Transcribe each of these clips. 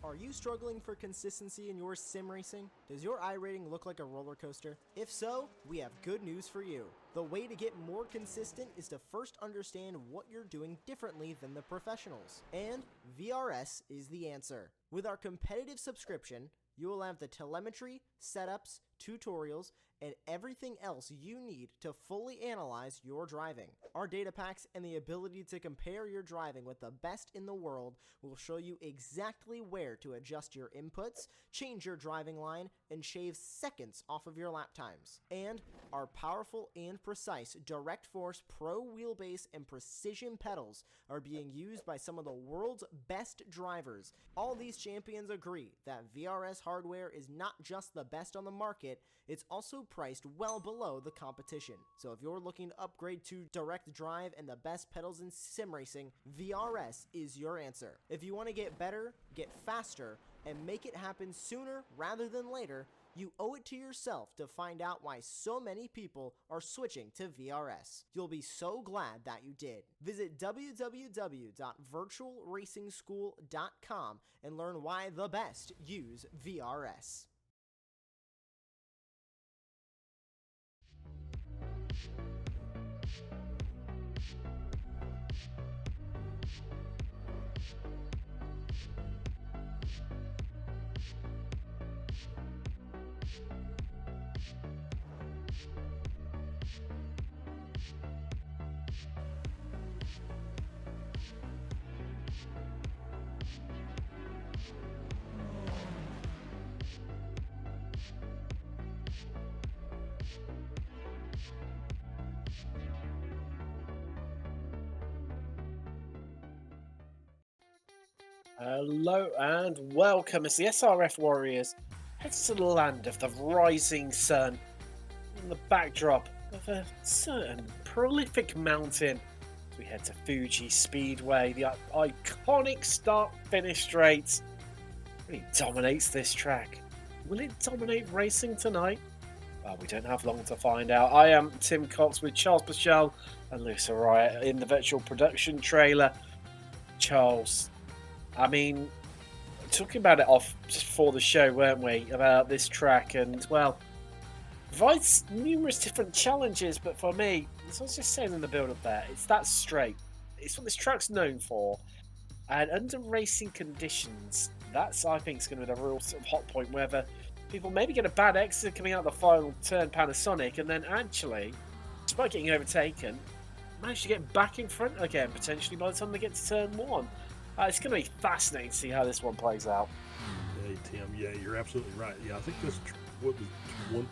Are you struggling for consistency in your sim racing? Does your iRating look like a roller coaster? If so, we have good news for you. The way to get more consistent is to first understand what you're doing differently than the professionals. And VRS is the answer. With our competitive subscription, you will have the telemetry, setups, tutorials, and everything else you need to fully analyze your driving. Our data packs and the ability to compare your driving with the best in the world will show you exactly where to adjust your inputs, change your driving line, and shave seconds off of your lap times. And our powerful and precise Direct Force Pro wheelbase and precision pedals are being used by some of the world's best drivers. All these champions agree that VRS hardware is not just the best on the market, it's also priced well below the competition. So if you're looking to upgrade to direct drive and the best pedals in sim racing, VRS is your answer. If you want to get better, get faster, and make it happen sooner rather than later, you owe it to yourself to find out why so many people are switching to VRS. You'll be so glad that you did. Visit www.virtualracingschool.com and learn why the best use VRS. Hello and welcome as the SRF Warriors head to the land of the rising sun in the backdrop of a certain prolific mountain. As we head to Fuji Speedway, the iconic start-finish straight really dominates this track. Will it dominate racing tonight? Well, we don't have long to find out. I am Tim Cox with Charles Bachel and Lewis Araya in the virtual production trailer. Charles, I mean, talking about it off just for the show, weren't we, about this track, and well, provides numerous different challenges, but for me, as I was just saying in the build-up there, it's that straight. It's what this track's known for, and under racing conditions, that's, I think, is going to be the real sort of hot point, whether people maybe get a bad exit coming out the final turn Panasonic, and then actually, despite getting overtaken, manage to get back in front again, potentially by the time they get to turn one. It's going to be fascinating to see how this one plays out. Hey, Tim, yeah, you're absolutely right. Yeah, I think this was 1.2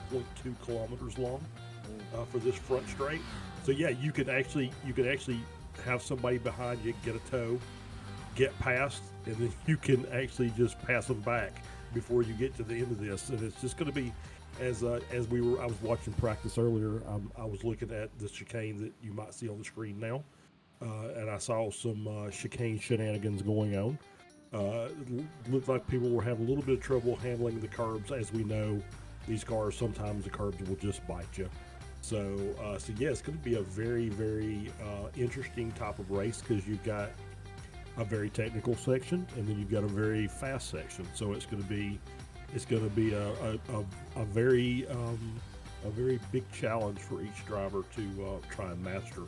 kilometers long for this front straight. So yeah, you could actually have somebody behind you get a tow, get past, and then you can actually just pass them back before you get to the end of this. And it's just going to be I was watching practice earlier. I was looking at the chicane that you might see on the screen now. And I saw some chicane shenanigans going on. It looked like people were having a little bit of trouble handling the curbs. As we know, these cars, sometimes the curbs will just bite you. So yeah, it's going to be a very, very interesting type of race because you've got a very technical section and then you've got a very fast section. So it's going to be a very big challenge for each driver to try and master.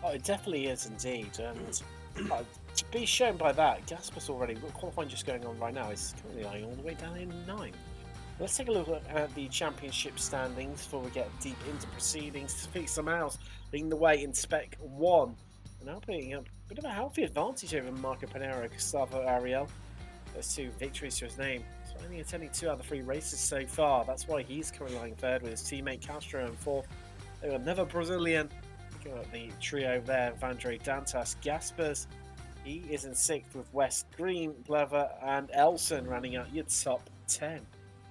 Oh, it definitely is indeed. And to be shown by that, Gasper's already, qualifying just going on right now, is currently lying all the way down in 9th. Let's take a look at the championship standings before we get deep into proceedings. Felix Samaus leading the way in Spec 1. And now putting up a bit of a healthy advantage over Marco Panero, Gustavo Ariel. Those 2 victories to his name. So only attending 2 out of the 3 races so far. That's why he's currently lying 3rd with his teammate Castro in 4th. Another Brazilian. The trio there, Vandre Dantas, Gaspers, he is in 6th with West Green, Blever and Elson running out your top 10.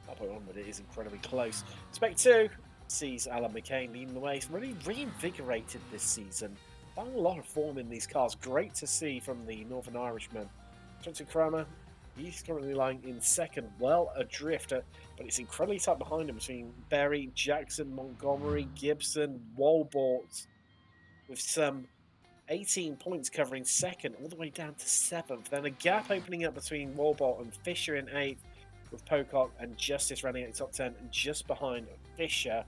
That point onward, it is incredibly close. Spec 2 sees Alan McCain leading the way. He's really reinvigorated this season. Found a lot of form in these cars. Great to see from the Northern Irishman. Johnson Kramer, he's currently lying in 2nd, well adrift, but it's incredibly tight behind him between Berry, Jackson, Montgomery, Gibson, Walbort, with some 18 points covering second, all the way down to 7th. Then a gap opening up between Walbot and Fisher in 8th, with Pocock and Justice running at the top 10, and just behind Fisher.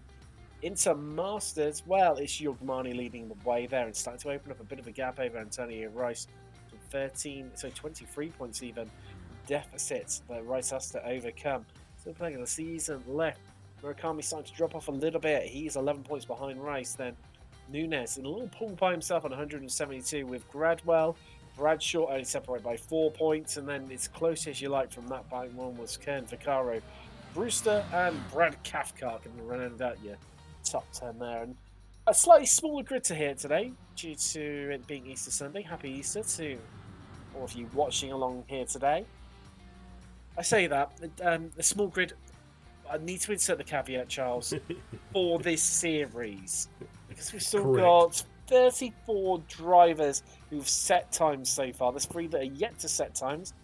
Into Masters, well, it's Yogmani leading the way there and starting to open up a bit of a gap over Antonio Rice. 23 points even, deficits that Rice has to overcome. Still playing in the season left. Murakami starting to drop off a little bit. He's 11 points behind Rice. Then Nunes in a little pool by himself on 172 with Gradwell. Bradshaw only separated by 4 points, and then it's close as you like from that back one was Kern Vaccaro, Brewster, and Brad Cathcart can round out your top 10 there. And a slightly smaller grid to hear today due to it being Easter Sunday. Happy Easter to all of you watching along here today. I say that the small grid. I need to insert the caveat, Charles, for this series because we've still got 34 drivers who've set times so far. There's 3 that are yet to set times.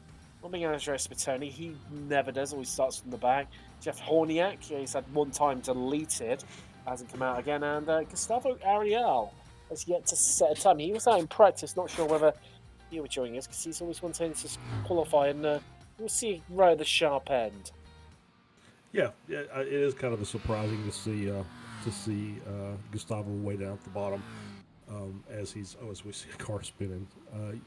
One being Andres Bertoni, he never does, always starts from the back. Jeff Horniak, he's had 1 time deleted, hasn't come out again. And Gustavo Ariel has yet to set a time. He was out in practice, not sure whether he would join us because he's always wanting to qualify, and we'll see right at the sharp end. Yeah, it is kind of surprising to see Gustavo way down at the bottom as we see a car spinning. I'm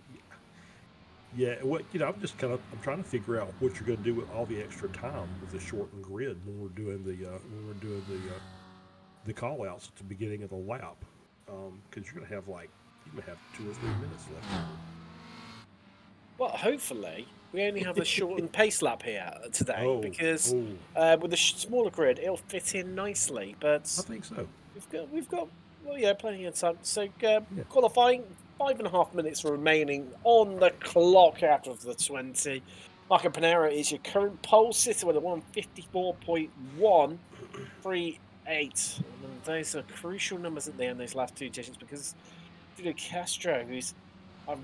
trying to figure out what you're going to do with all the extra time with the shortened grid when we're doing the call outs at the beginning of the lap, because you're going to have 2 or 3 minutes left. Well, hopefully we only have a shortened pace lap here today because with the smaller grid it'll fit in nicely. But I think so. We've got plenty of time. So qualifying, 5.5 minutes remaining on the clock out of the 20. Marco Panera is your current pole sitter with a 154.138. And those are crucial numbers at the end, those last 2 digits, because Julio Castro, who's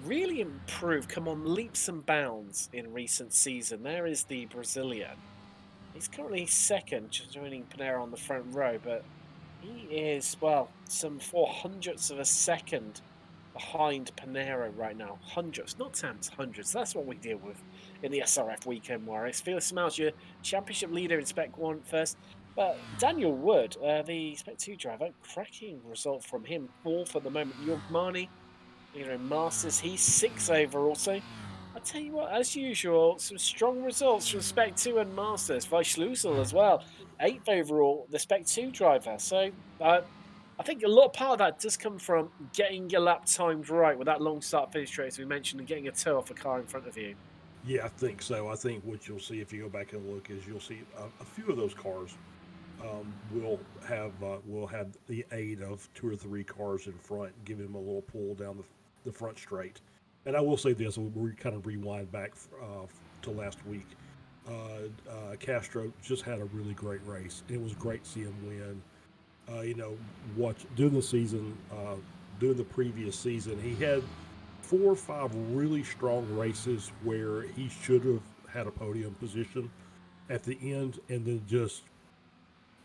really improved, come on leaps and bounds in recent season. There is the Brazilian. He's currently second, just joining Panera on the front row, but he is, some 400ths of a second behind Panera right now. Hundredths, not tenths, hundreds. That's what we deal with in the SRF Weekend Warriors. Felix Smiles, your championship leader in Spec 1 first. But Daniel Wood, the Spec 2 driver, cracking result from him. 4th at the moment. Yogmani, Masters, he's 6th overall. So I tell you what, as usual, some strong results from Spec 2 and Masters. Weichlusel as well, 8th overall, the Spec 2 driver. So I think a lot of part of that does come from getting your lap timed right with that long start finish race we mentioned, and getting a toe off a car in front of you. Yeah, I think so. I think what you'll see if you go back and look is you'll see a few of those cars will have the aid of 2 or 3 cars in front, giving them a little pull down the front straight. And I will say this: we kind of rewind back to last week. Castro just had a really great race. It was great to see him win. During the previous season, he had 4 or 5 really strong races where he should have had a podium position at the end, and then just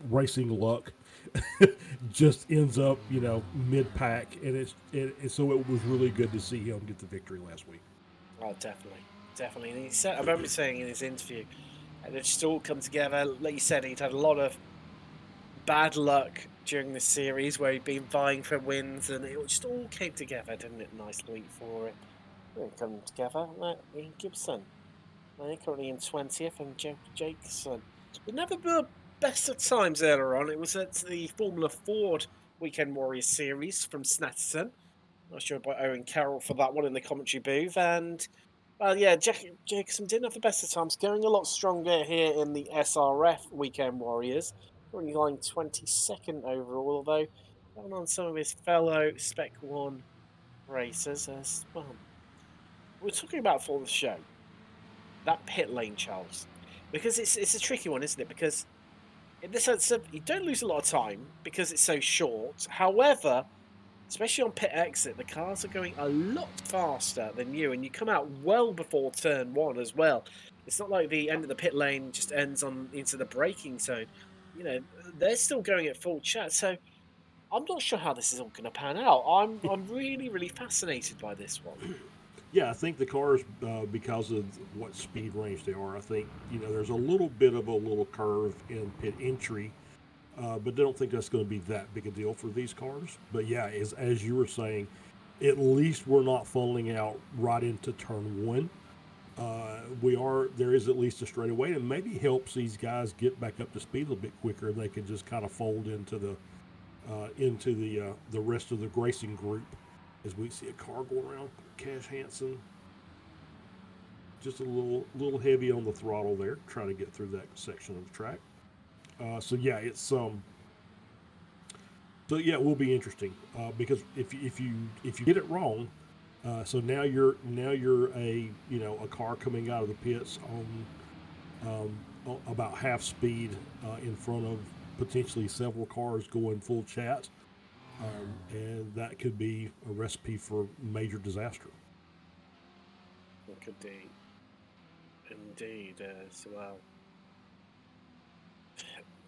racing luck just ends up, mid-pack, and so it was really good to see him get the victory last week. Oh, definitely. And he said, I remember saying in his interview, and it just all come together. Like you said, he'd had a lot of bad luck during the series where he'd been vying for wins, and it just all came together, didn't it? Nice week for it. It came together. Ian Gibson, currently in 20th, and Jacobson. But never the best of times earlier on. It was at the Formula Ford Weekend Warriors series from Snetterton. Not sure about Owen Carroll for that one in the commentary booth. And Jacobson didn't have the best of times, going a lot stronger here in the SRF Weekend Warriors. Currently lying 22nd overall, although down on some of his fellow Spec 1 racers as well. We're talking about for the show, that pit lane, Charles, because it's a tricky one, isn't it? Because in the sense of you don't lose a lot of time because it's so short. However, especially on pit exit, the cars are going a lot faster than you, and you come out well before turn 1 as well. It's not like the end of the pit lane just ends on into the braking zone. They're still going at full chat. So I'm not sure how this is all going to pan out. I'm really, really fascinated by this one. Yeah, I think the cars, because of what speed range they are, I think there's a little bit of a little curve in pit entry, but I don't think that's going to be that big a deal for these cars. But yeah, as you were saying, at least we're not funneling out right into turn one. There is at least a straightaway, and maybe helps these guys get back up to speed a little bit quicker, and they can just kind of fold into the rest of the racing group. As we see a car go around, Cash Hansen, just a little heavy on the throttle there, trying to get through that section of the track. So yeah, it will be interesting, because if you get it wrong, so now you're a car coming out of the pits on about half speed, in front of potentially several cars going full chat, and that could be a recipe for major disaster. It could be, indeed, as well.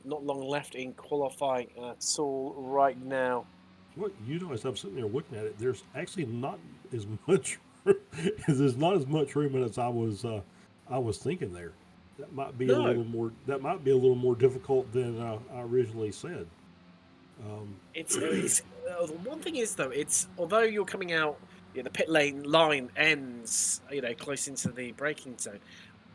Not long left in qualifying at all right now. Well, as I'm sitting there looking at it, there's actually not as much. There's not as much room as I was thinking there. That might be a little more. That might be a little more difficult than I originally said. It's the one thing is though, it's although you're coming out, the pit lane line ends, close into the braking zone.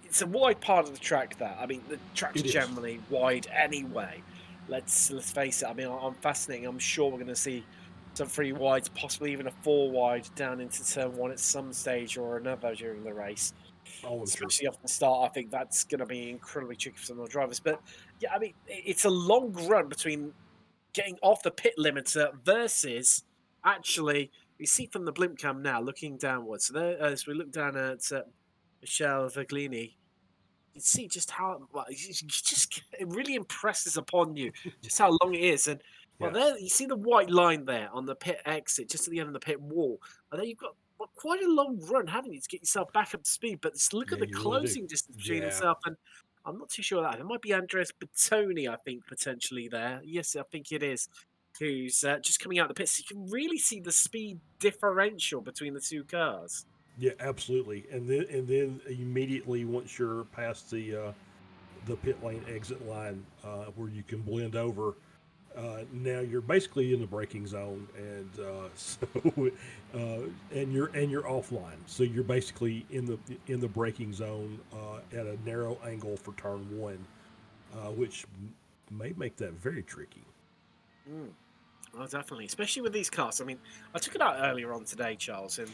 It's a wide part of the track there. I mean, the track's generally wide anyway. Let's face it. I mean, I'm fascinating. I'm sure we're going to see some 3 wides, possibly even a 4 wide down into turn 1 at some stage or another during the race. Especially off the start, I think that's going to be incredibly tricky for some of the drivers. But yeah, I mean, it's a long run between getting off the pit limiter versus actually, we see from the blimp cam now looking downwards. So there, as we look down at Michelle Verglini, you see just how it really impresses upon you just how long it is. And there you see the white line there on the pit exit, just at the end of the pit wall. And then you've got quite a long run, haven't you, to get yourself back up to speed? But just look at the closing distance between himself and I'm not too sure that it might be Andres Bertoni, I think, potentially there. Yes, I think it is. Who's just coming out the pits. You can really see the speed differential between the two cars. Yeah, absolutely. And then immediately once you're past the pit lane exit line, where you can blend over, now you're basically in the braking zone, and and you're offline. So you're basically in the braking zone at a narrow angle for turn 1, which may make that very tricky. Well, definitely, especially with these cars. I mean, I took it out earlier on today, Charles, and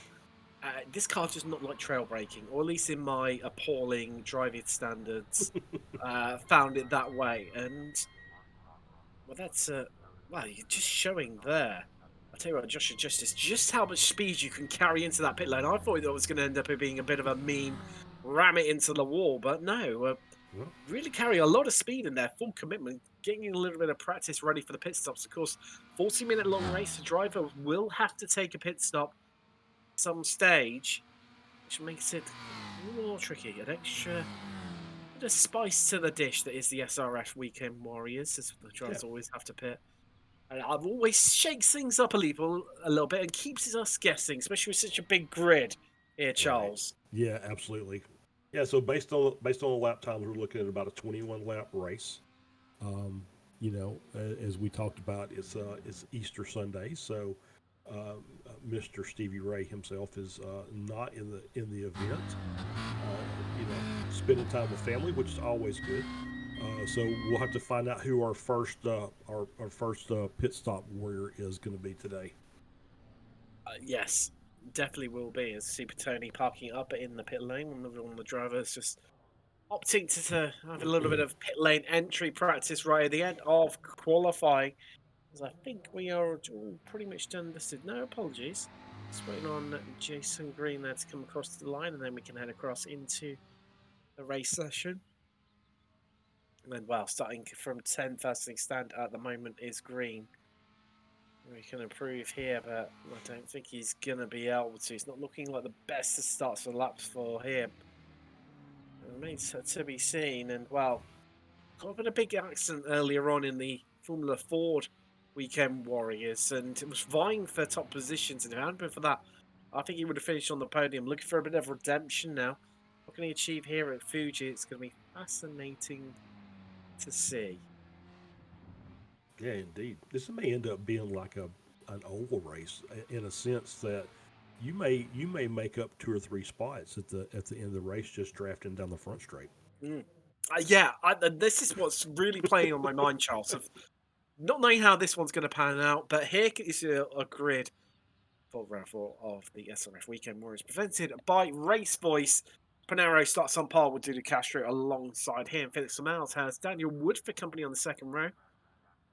this car does not like trail braking, or at least in my appalling driving standards, found it that way. And well, that's well, you're just showing there. I tell you what, Joshua Justice, just how much speed you can carry into that pit lane. I thought that was going to end up being a bit of a mean ram it into the wall, but no, really carry a lot of speed in there, full commitment, getting a little bit of practice ready for the pit stops. Of course, 40-minute long race, the driver will have to take a pit stop some stage, which makes it a little more tricky. An extra bit of spice to the dish that is the SRF Weekend Warriors, as the drivers always have to pit. And I've always shakes things up a little bit and keeps us guessing, especially with such a big grid here, Charles. Right. Yeah, absolutely. Yeah, so based on the lap times, we're looking at about a 21 lap race. As we talked about, it's Easter Sunday, so Mr. Stevie Ray himself is not in the event. Spending time with family, which is always good. So we'll have to find out who our first pit stop warrior is going to be today. Yes, definitely will be. As see Bertoni parking up in the pit lane, one of the drivers just opting to have a little bit of pit lane entry practice right at the end of qualifying. As I think we are all pretty much done listed. No apologies. Just waiting on Jason Green there to come across the line, and then we can head across into the race session. And well, starting from 10th, first thing stand at the moment is Green. We can improve here, but I don't think he's going to be able to. It's not looking like the best of starts for laps for him. It remains to be seen. And well, got a bit of big accident earlier on in the Formula Ford Weekend Warriors, and it was vying for top positions. And if it hadn't been for that, I think he would have finished on the podium. Looking for a bit of redemption now. What can he achieve here at Fuji? It's going to be fascinating to see. Yeah, indeed. This may end up being like an oval race in a sense that you may make up 2 or 3 spots at the end of the race just drafting down the front straight. This is what's really playing on my mind, Charles. Of not knowing how this one's going to pan out, but here is a grid for round 4 of the SRF Weekend Warriors, presented by Race Voice. Panero starts on par with Dudu Castro alongside him. Felix Miles has Daniel Wood for company on the second row.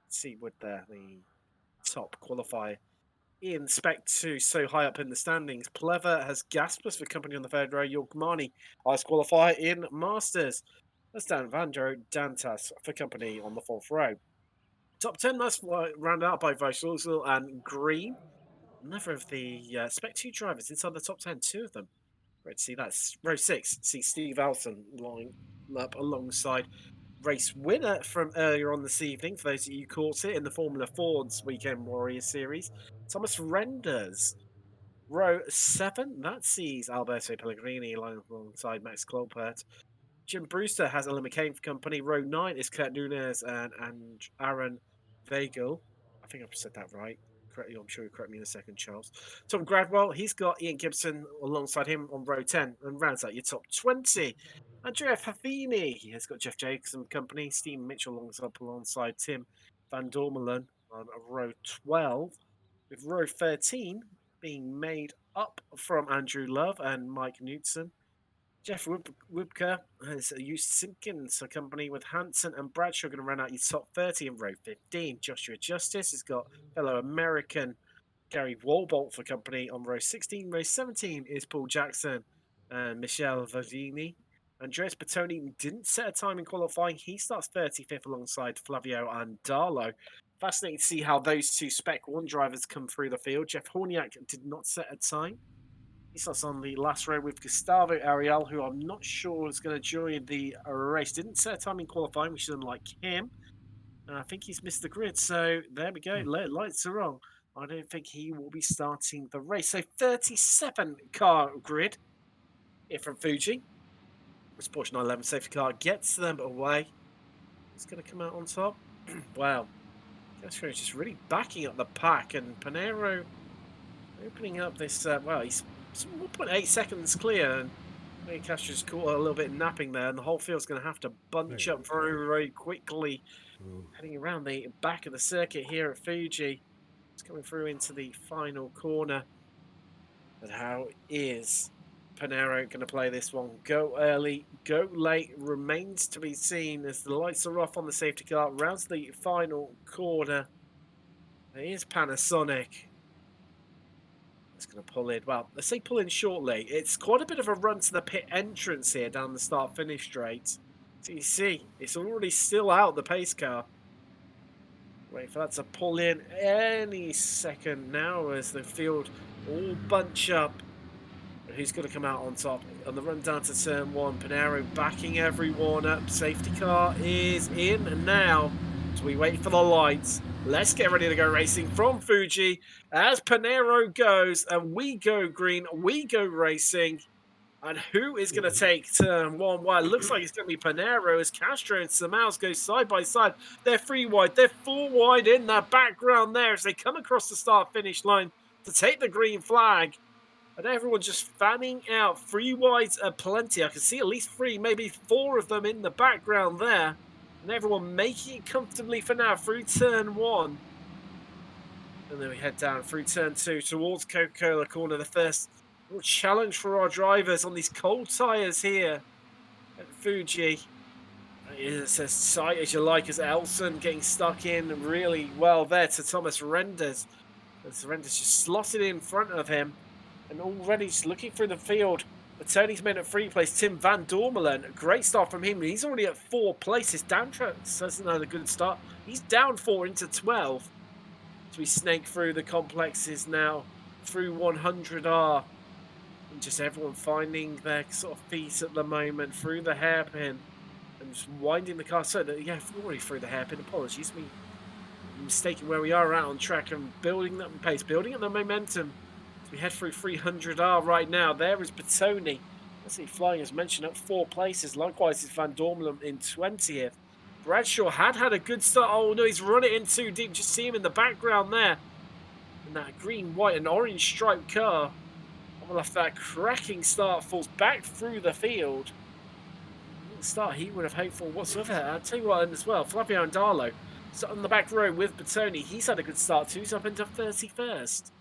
Let's see Wood there, the top qualifier. Ian Spec 2 so high up in the standings. Plever has Gaspers for company on the third row. Yorkmani, highest qualifier in Masters. That's Dan Vandro Dantas for company on the fourth row. Top 10, that's rounded out by Vishal and Green. Another of the Spec 2 drivers inside the top 10, 2 of them. Great to see that. Row 6, see Steve Alton lining up alongside race winner from earlier on this evening, for those of you who caught it, in the Formula Ford's Weekend Warriors Series. Thomas Renders. Row 7, that sees Alberto Pellegrini alongside Max Colbert. Jim Brewster has Ellen McCain for company. Row 9 is Kurt Nunes and Aaron Vagel. I think I've said that right. I'm sure you'll correct me in a second, Charles. Tom Gradwell, he's got Ian Gibson alongside him on row 10 and rounds out your top 20. Andrea Fafini, he has got Jeff Jacobson company. Steve Mitchell alongside Tim Van Dormelen on row 12. With row 13 being made up from Andrew Love and Mike Knudsen. Jeff Wubka has used Simpkins company with Hansen and Bradshaw going to run out your top 30 in row 15. Joshua Justice has got fellow American Gary Walbolt for company on row 16. Row 17 is Paul Jackson and Michelle Verdini. Andreas Bertoni didn't set a time in qualifying. He starts 35th alongside Flavio and Darlo. Fascinating to see how those two Spec 1 drivers come through the field. Jeff Horniak did not set a time. He starts on the last row with Gustavo Ariel, who I'm not sure is going to join the race. Didn't set a time in qualifying, which is unlike him. I think he's missed the grid. So there we go. Lights are on. I don't think he will be starting the race. So 37 car grid here from Fuji. This Porsche 911 safety car gets them away. It's going to come out on top. Wow. Castro is just really backing up the pack, and Panero opening up this. He's 1.8 seconds clear, and maybe Castro's caught a little bit napping there, and the whole field's going to have to bunch up very, very quickly. Heading around the back of the circuit here at Fuji. It's coming through into the final corner. But how is Panero going to play this one? Go early, go late, remains to be seen as the lights are off on the safety car. Rounds the final corner. There is Panasonic. It's going to pull in. Well, let's say pull in shortly. It's quite a bit of a run to the pit entrance here down the start-finish straight. So you see, it's already still out, the pace car. Wait for that to pull in any second now as the field all bunch up. And who's going to come out on top? On the run down to turn 1, Panero backing everyone up. Safety car is in now. So we wait for the lights. Let's get ready to go racing from Fuji as Panero goes, and we go green, we go racing. And who is going to take turn 1? Well, it looks like it's going to be Panero as Castro and Samaus go side by side. They're 3 wide, they're 4 wide in the background there as they come across the start-finish line to take the green flag. And everyone just fanning out. 3 wides are plenty. I can see at least 3, maybe 4 of them in the background there. And everyone making it comfortably for now through turn 1. And then we head down through turn 2 towards Coca-Cola Corner. The first challenge for our drivers on these cold tyres here at Fuji. It's as tight as you like as Elson getting stuck in really well there to Thomas Renders. As Renders just slotted in front of him. And already just looking through the field. Tony's men at 3 place. Tim Van Dormelen. Great start from him. He's already at 4 places. Dantrux hasn't had a good start. He's down 4 into 12. So we snake through the complexes now. Through 100R. And just everyone finding their sort of feet at the moment. Through the hairpin. And just winding the car. So that, yeah, already through the hairpin. Apologies. We mistaken where we are out on track and building that pace, building up the momentum as we head through 300R right now. There is Bertoni. Let's see, flying as mentioned up 4 places. Likewise is Van Dormelen in 20th. Bradshaw had a good start. Oh no, he's run it in too deep. Just see him in the background there. And that green, white, and orange striped car. Well, after that cracking start, falls back through the field. The start he would have hoped for whatsoever. I'll tell you what, as well, Flavio Andalo, so on the back row with Bertoni, he's had a good start too. He's up into 31st.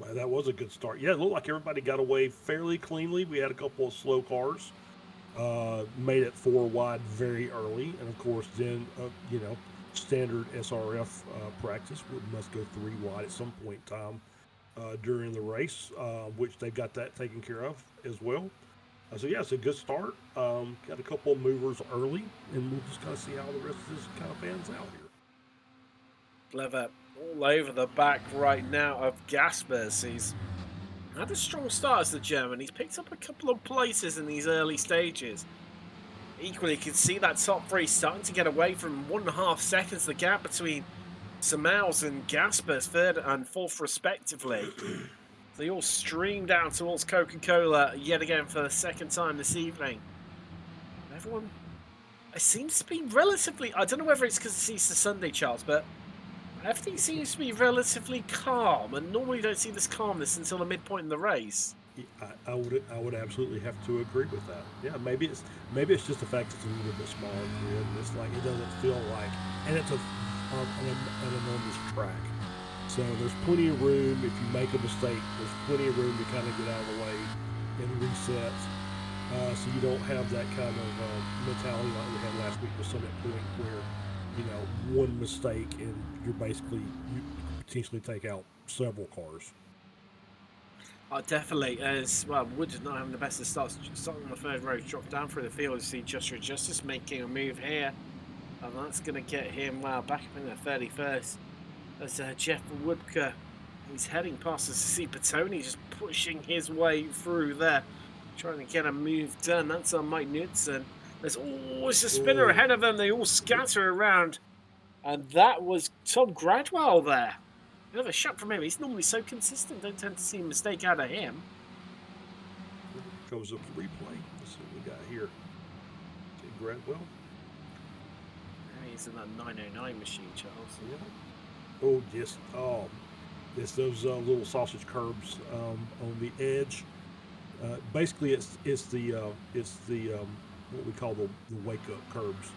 Well, that was a good start. Yeah, it looked like everybody got away fairly cleanly. We had a couple of slow cars. Made it 4 wide very early. And, of course, then, standard SRF practice must go 3 wide at some point in time during the race, which they've got that taken care of as well. So, yeah, it's a good start. Got a couple of movers early, and we'll just kind of see how the rest of this kind of pans out here. Clever all over the back right now of Gaspers. He's had a strong start as the German. He's picked up a couple of places in these early stages. Equally, you can see that top 3 starting to get away from 1.5 seconds, the gap between Samaus and Gaspers, 3rd and 4th respectively. They all stream down towards Coca-Cola yet again for the 2nd time this evening. Everyone, it seems to be relatively, I don't know whether it's because it's Easter Sunday, Charles, but everything seems to be relatively calm, and normally you don't see this calmness until the midpoint in the race. I would absolutely have to agree with that. Yeah, maybe it's just the fact it's a little bit smaller grid. It's like it doesn't feel like, and it's an enormous track. So there's plenty of room. If you make a mistake, there's plenty of room to kind of get out of the way and reset. So you don't have that kind of mentality like we had last week with Summit Point, where one mistake and you potentially take out several cars. Definitely, as well, Wood not having the best of starts, starting on the 3rd row, drop down through the field. You see Justice making a move here, and that's going to get him, back up in the 31st. As Jeff Woodker, he's heading past us to see Bertoni just pushing his way through there, trying to get a move done. That's on Mike Knudsen. There's always a spinner ahead of them. They all scatter around, and that was Tom Gradwell there. Another shot from him. He's normally so consistent. Don't tend to see a mistake out of him. Comes up the replay. Let's see what we got here. Okay, Gradwell. He's in that 909 machine, Charles. Yeah. Oh, yes. Oh, it's those little sausage curbs on the edge. Basically, it's the what we call the wake up curbs.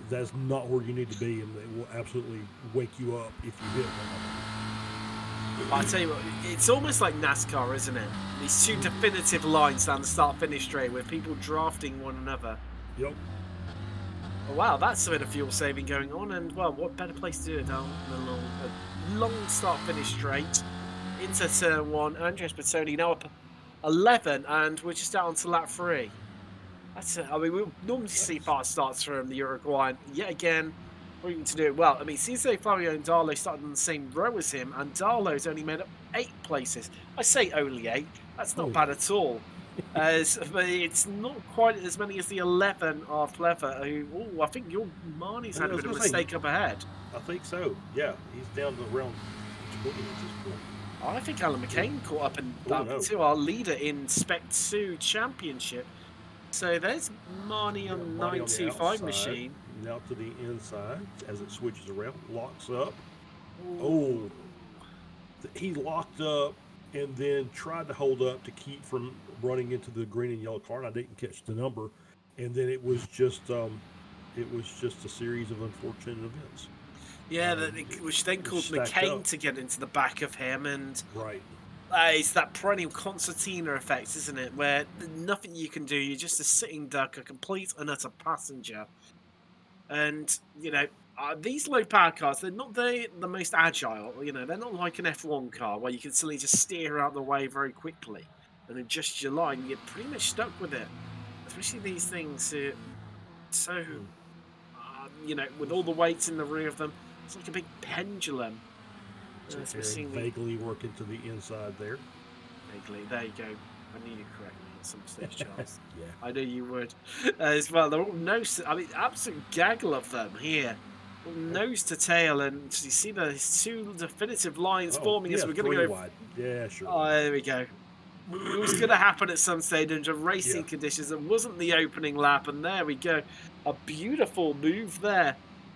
That's not where you need to be, and they will absolutely wake you up if you hit one. I tell you what, it's almost like NASCAR, isn't it? These 2 definitive lines down the start-finish straight with people drafting one another. Yep. Oh, wow, that's a bit of fuel saving going on, and well, what better place to do it down the long start-finish straight into turn 1. Andres Bertoni now up 11, and we're just out onto lap 3. We normally see fast starts from the Uruguayan. Yet again, proving to do it well. I mean, Cesare Flavio Andalo started on the same row as him, and Darlow's only made up 8 places. I say only 8. That's not bad at all. But it's not quite as many as the 11 of Clever, who, I think your Marnie's had a bit of a mistake up ahead. I think so, yeah. He's down to around 20 at this point. I think Alan McCain caught up and to our leader in Spec 2 Championship. So there's Marnie on the 925 machine. Now to the inside as it switches around, locks up. Oh, he locked up and then tried to hold up to keep from running into the green and yellow car. And I didn't catch the number, and then it was just a series of unfortunate events. Yeah, which then caused McCain to get into the back of him, and right. It's that perennial concertina effect, isn't it? Where nothing you can do, you're just a sitting duck, a complete and utter passenger. And, these low-power cars, they're not the most agile. They're not like an F1 car where you can suddenly just steer out the way very quickly and adjust your line. You're pretty much stuck with it. Especially these things are so, with all the weights in the rear of them, it's like a big pendulum. Vaguely working to the inside there. Vaguely, there you go. I knew you'd correct me at some stage, Charles. Yeah. I knew you would. As well, they're all absolute gaggle of them here. nose to tail, and you see there's two definitive lines forming as we're going to go wide. Yeah, sure. Oh, there we go. It was going to happen at some stage under racing conditions. It wasn't the opening lap, and there we go. A beautiful move there.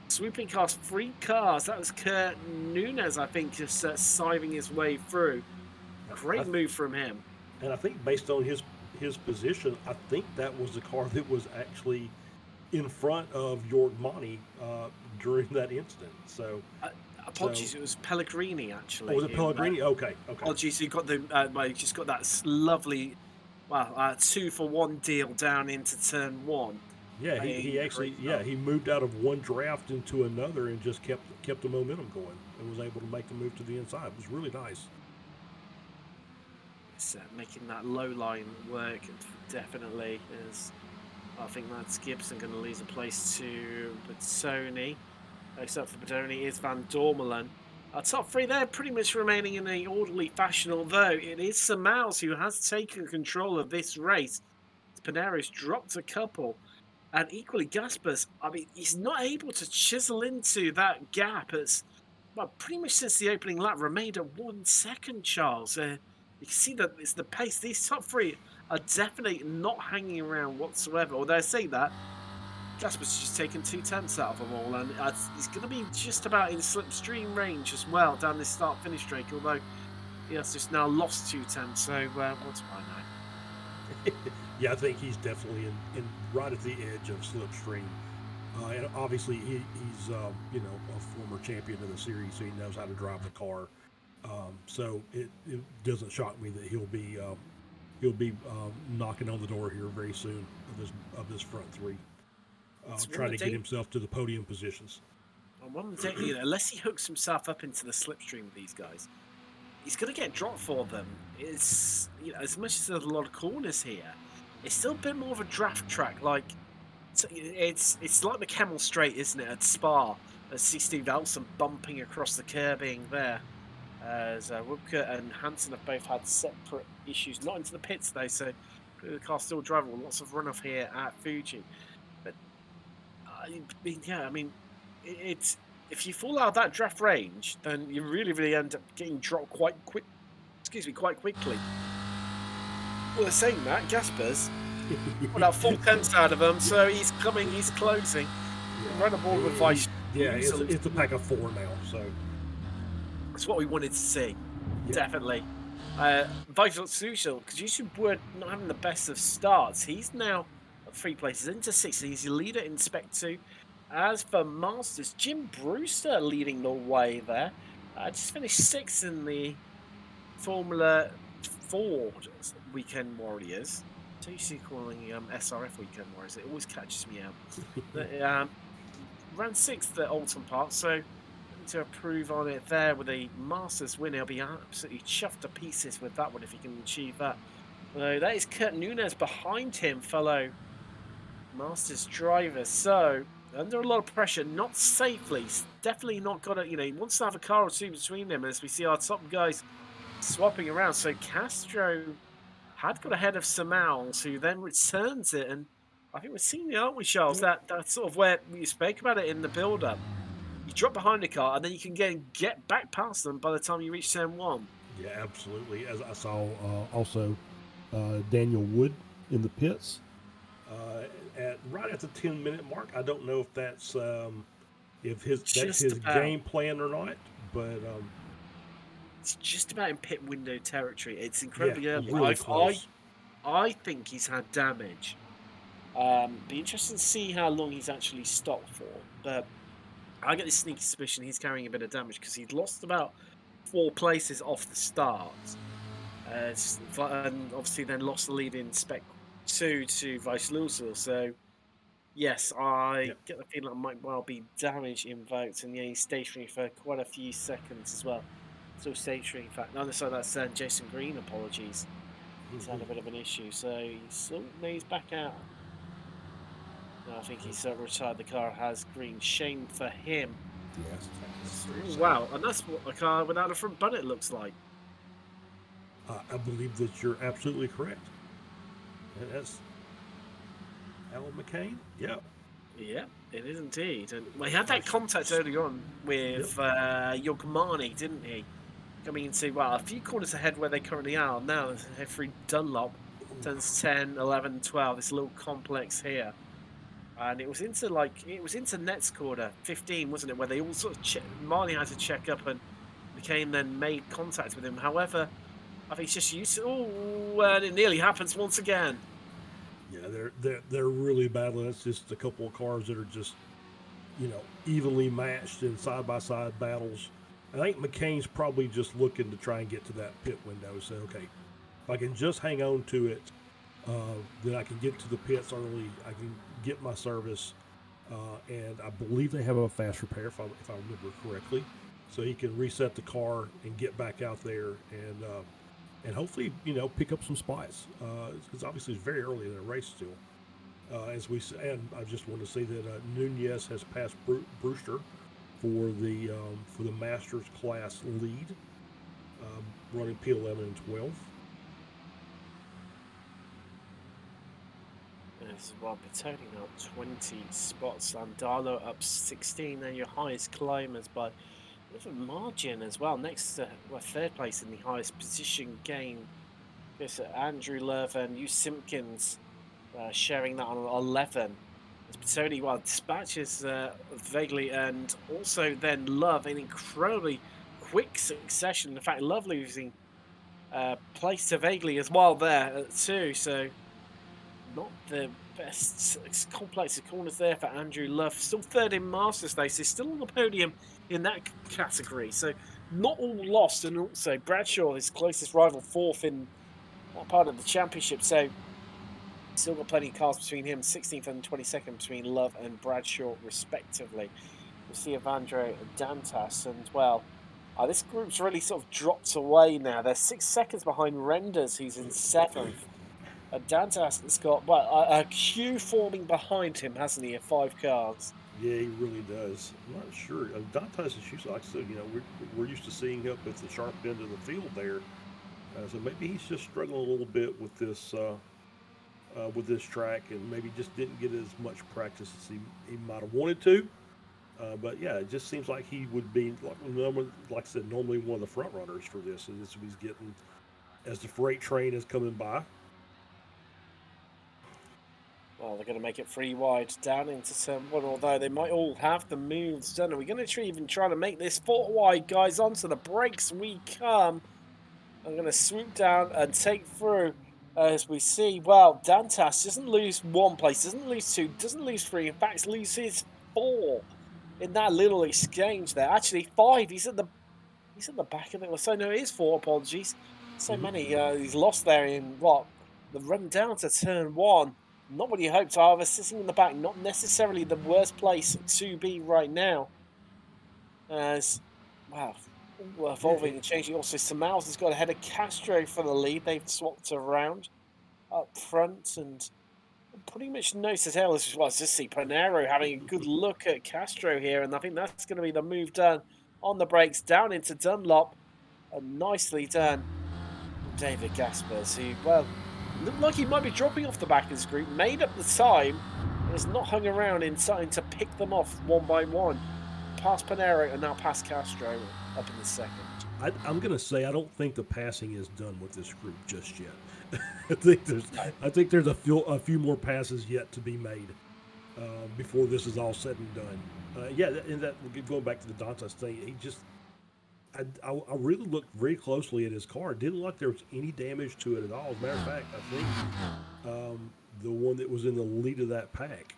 Swooping past 3 cars. That was Kurt Nunes, I think, just siving his way through. Great move from him. And I think based on his position, I think that was the car that was actually in front of Jorg Monty during that incident. So apologies, it was Pellegrini actually. Oh, was it Pellegrini? Okay. Apologies, you got the you just got that lovely, 2-for-1 deal down into turn 1. Yeah, he actually he moved out of one draft into another and just kept the momentum going and was able to make the move to the inside. It was really nice. It's making that low line work definitely is. I think that's Gibson going to lose a place to Battoni. Except for Battoni is Van Dormelen. Our top 3 there pretty much remaining in an orderly fashion, although it is Samals who has taken control of this race. Panero's dropped a couple. And equally, Gaspers, I mean, he's not able to chisel into that gap. It's pretty much since the opening lap remained at 1 second, Charles. You can see that it's the pace. These top 3 are definitely not hanging around whatsoever. Although I say that, Gasper's just taken 2/10 out of them all, and he's going to be just about in slipstream range as well down this start-finish straight, although he has just now lost 2/10, so what's by now? Yeah, I think he's definitely in right at the edge of slipstream. And obviously, he's a former champion of the series, so he knows how to drive the car. So it doesn't shock me that he'll be knocking on the door here very soon of this front 3, trying to get himself to the podium positions. Unless he hooks himself up into the slipstream with these guys, he's going to get dropped for them. It's as much as there's a lot of corners here, it's still a bit more of a draft track. Like it's like the Camel Straight, isn't it, at Spa? I see Steve Elson bumping across the curbing there. As Wubka and Hansen have both had separate issues, not into the pits though, so the car still drivable. Lots of runoff here at Fuji. But it's if you fall out of that draft range, then you really end up getting dropped quite quickly. Well, they're saying that Gaspers put out 4/10 out of him, so he's closing. Yeah. Run aboard with Vice. Yeah, it's a pack of 4 now, so. That's what we wanted to see, definitely. Vital Sushil, because Yusuf Wood not having the best of starts. He's now 3 places into 6th. He's your leader in Spec 2. As for Masters, Jim Brewster leading the way there. Just finished 6th in the Formula Ford Weekend Warriors. So you see calling SRF Weekend Warriors. It always catches me out. Ran 6th at Alton Park, so to improve on it there with a Masters win. He'll be absolutely chuffed to pieces with that one if he can achieve that. That is Kurt Nunes behind him, fellow Masters driver. So under a lot of pressure, not safely. He's definitely not got he wants to have a car or 2 between them as we see our top guys swapping around. So Castro had got ahead of Samals, who then returns it, and I think we're seeing it, aren't we, Charles? That's sort of where we spoke about it in the build-up. You drop behind the car, and then you can get back past them by the time you reach turn 1. Yeah, absolutely. As I saw also Daniel Wood in the pits right at the 10-minute mark. I don't know if that's his game plan or not, but it's just about in pit window territory. It's incredibly early. Really close. I think he's had damage. Be interesting to see how long he's actually stopped for, but I get this sneaky suspicion he's carrying a bit of damage because he'd lost about 4 places off the start. And obviously then lost the lead in Spec 2 to Vice Lusil. So, yes, I get the feeling it might well be damage invoked. And he's stationary for quite a few seconds as well. Still stationary, in fact. No, so that's Jason Green, apologies. He's had a bit of an issue. So he's back out. I think he's retired the car, has green. Shame for him. Yes. Wow, and that's what a car without a front bonnet looks like. I believe that you're absolutely correct. And that's Alan McCain? Yeah. Yeah. It is indeed. And well, he had that contact early on with Yogmani, didn't he? Coming into, well, a few corners ahead where they currently are. Now, they're through Dunlop. Turns 10, 11, 12. This little complex here. And it was into next quarter, 15, wasn't it? Where they all sort of, Marley had to check up and became then made contact with him. However, I think he's just used to, and it nearly happens once again. Yeah, they're really battling. It's just a couple of cars that are just, evenly matched in side-by-side battles. I think McCain's probably just looking to try and get to that pit window. Say, okay, if I can just hang on to it, then I can get to the pits early. I can get my service, and I believe they have a fast repair if I remember correctly, so he can reset the car and get back out there and hopefully pick up some spots because obviously it's very early in the race still. And I just want to say that Nunez has passed Brewster for the Masters class lead, running P11 and 12. As well, Petoni now 20 spots, Landalo up 16. They're your highest climbers by a margin as well. Next to third place in the highest position gain goes to Andrew Love and Hugh Simpkins, sharing that on 11. As Petoni dispatches vaguely, and also then Love in incredibly quick succession. In fact, Love losing place to vaguely as well there too. So not the best complex of corners there for Andrew Love. Still third in Masters though, so still on the podium in that category. So not all lost, and also Bradshaw, his closest rival, fourth in that part of the championship. So still got plenty of cars between him, 16th and 22nd between Love and Bradshaw respectively. We see Evandro Dantas, and this group's really sort of dropped away now. They're 6 seconds behind Renders, who's in 7th. Dantas has got a queue forming behind him, hasn't he, of 5 cars? Yeah, he really does. I'm not sure. Dantas is usually, like I said, we're used to seeing up at the sharp end of the field there. So maybe he's just struggling a little bit with this track, and maybe just didn't get as much practice as he might have wanted to. But yeah, it just seems like he would be, like I said, normally one of the front runners for this. And this he's getting as the freight train is coming by. Well, they're going to make it 3 wide down into turn 1, although they might all have the moves done. Are we going to even try to make this 4 wide, guys? Onto the brakes we come. I'm going to swoop down and take through as we see. Well, Dantas doesn't lose 1 place, doesn't lose 2, doesn't lose 3. In fact, loses 4 in that little exchange there. Actually, 5. He's at the back of it. Well, so no, it is 4. Apologies. So many he's lost there in the run down to turn 1. Not what you hoped, however, sitting in the back, not necessarily the worst place to be right now. As, evolving and changing. Also, Samals has got ahead of Castro for the lead. They've swapped around up front, and pretty much no tell as well as just see Panero having a good look at Castro here, and I think that's going to be the move done on the brakes down into Dunlop. And nicely done, David Gaspers, who, looked like he might be dropping off the back of this group, made up the time, and has not hung around in time to pick them off one by one. Past Panero and now past Castro up in the second. I'm going to say I don't think the passing is done with this group just yet. I think there's a few more passes yet to be made before this is all said and done. And that going back to the Dantas thing, he just. I really looked very closely at his car. It didn't look like there was any damage to it at all. As a matter of fact, I think the one that was in the lead of that pack,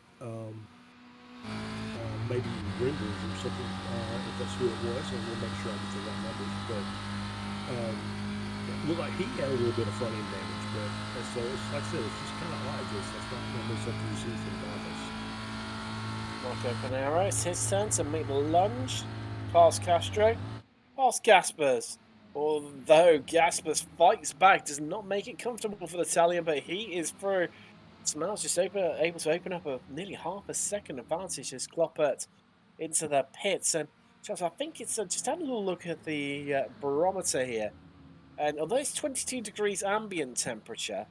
maybe Renders or something, if that's who it was, and we'll make sure I get the right numbers. But it looked like he had a little bit of front end damage. But so it's, like I said, it's just kind of odd. That's not normally something you see from Dantas. Marco Panero, it's his turn to make the lunge past Castro. Past Gaspers, although Gaspers fights back, does not make it comfortable for the Italian, but he is through. Smells just able to open up a nearly half a second advantage as Kloppert into the pits. And Charles, I think it's just had a little look at the barometer here, and although it's 22 degrees ambient temperature,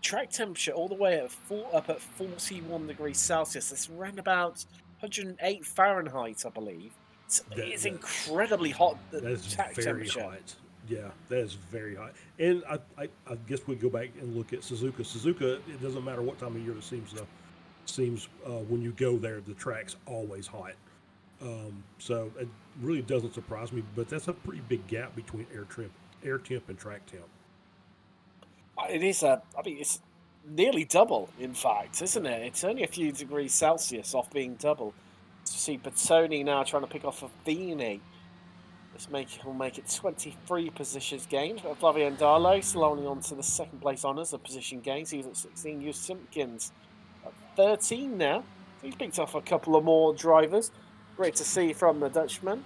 track temperature all the way up at 41 degrees Celsius. That's around about 108 Fahrenheit, I believe. It's incredibly hot. The That's track very temperature. hot. Yeah, that is very hot. And I guess we go back and look at Suzuka. Suzuka, it doesn't matter what time of year it seems when you go there, the track's always hot. So it really doesn't surprise me. But that's a pretty big gap between air temp, and track temp. It is I mean, it's nearly double, in fact, isn't it? It's only a few degrees Celsius off being double. To see Bertoni now trying to pick off Favini. He'll make it 23 positions gained. But Flavio Andalo still only on to the second place honours of position gains. He was at 16. Hugh Simpkins at 13 now. So he's picked off a couple of more drivers. Great to see from the Dutchman.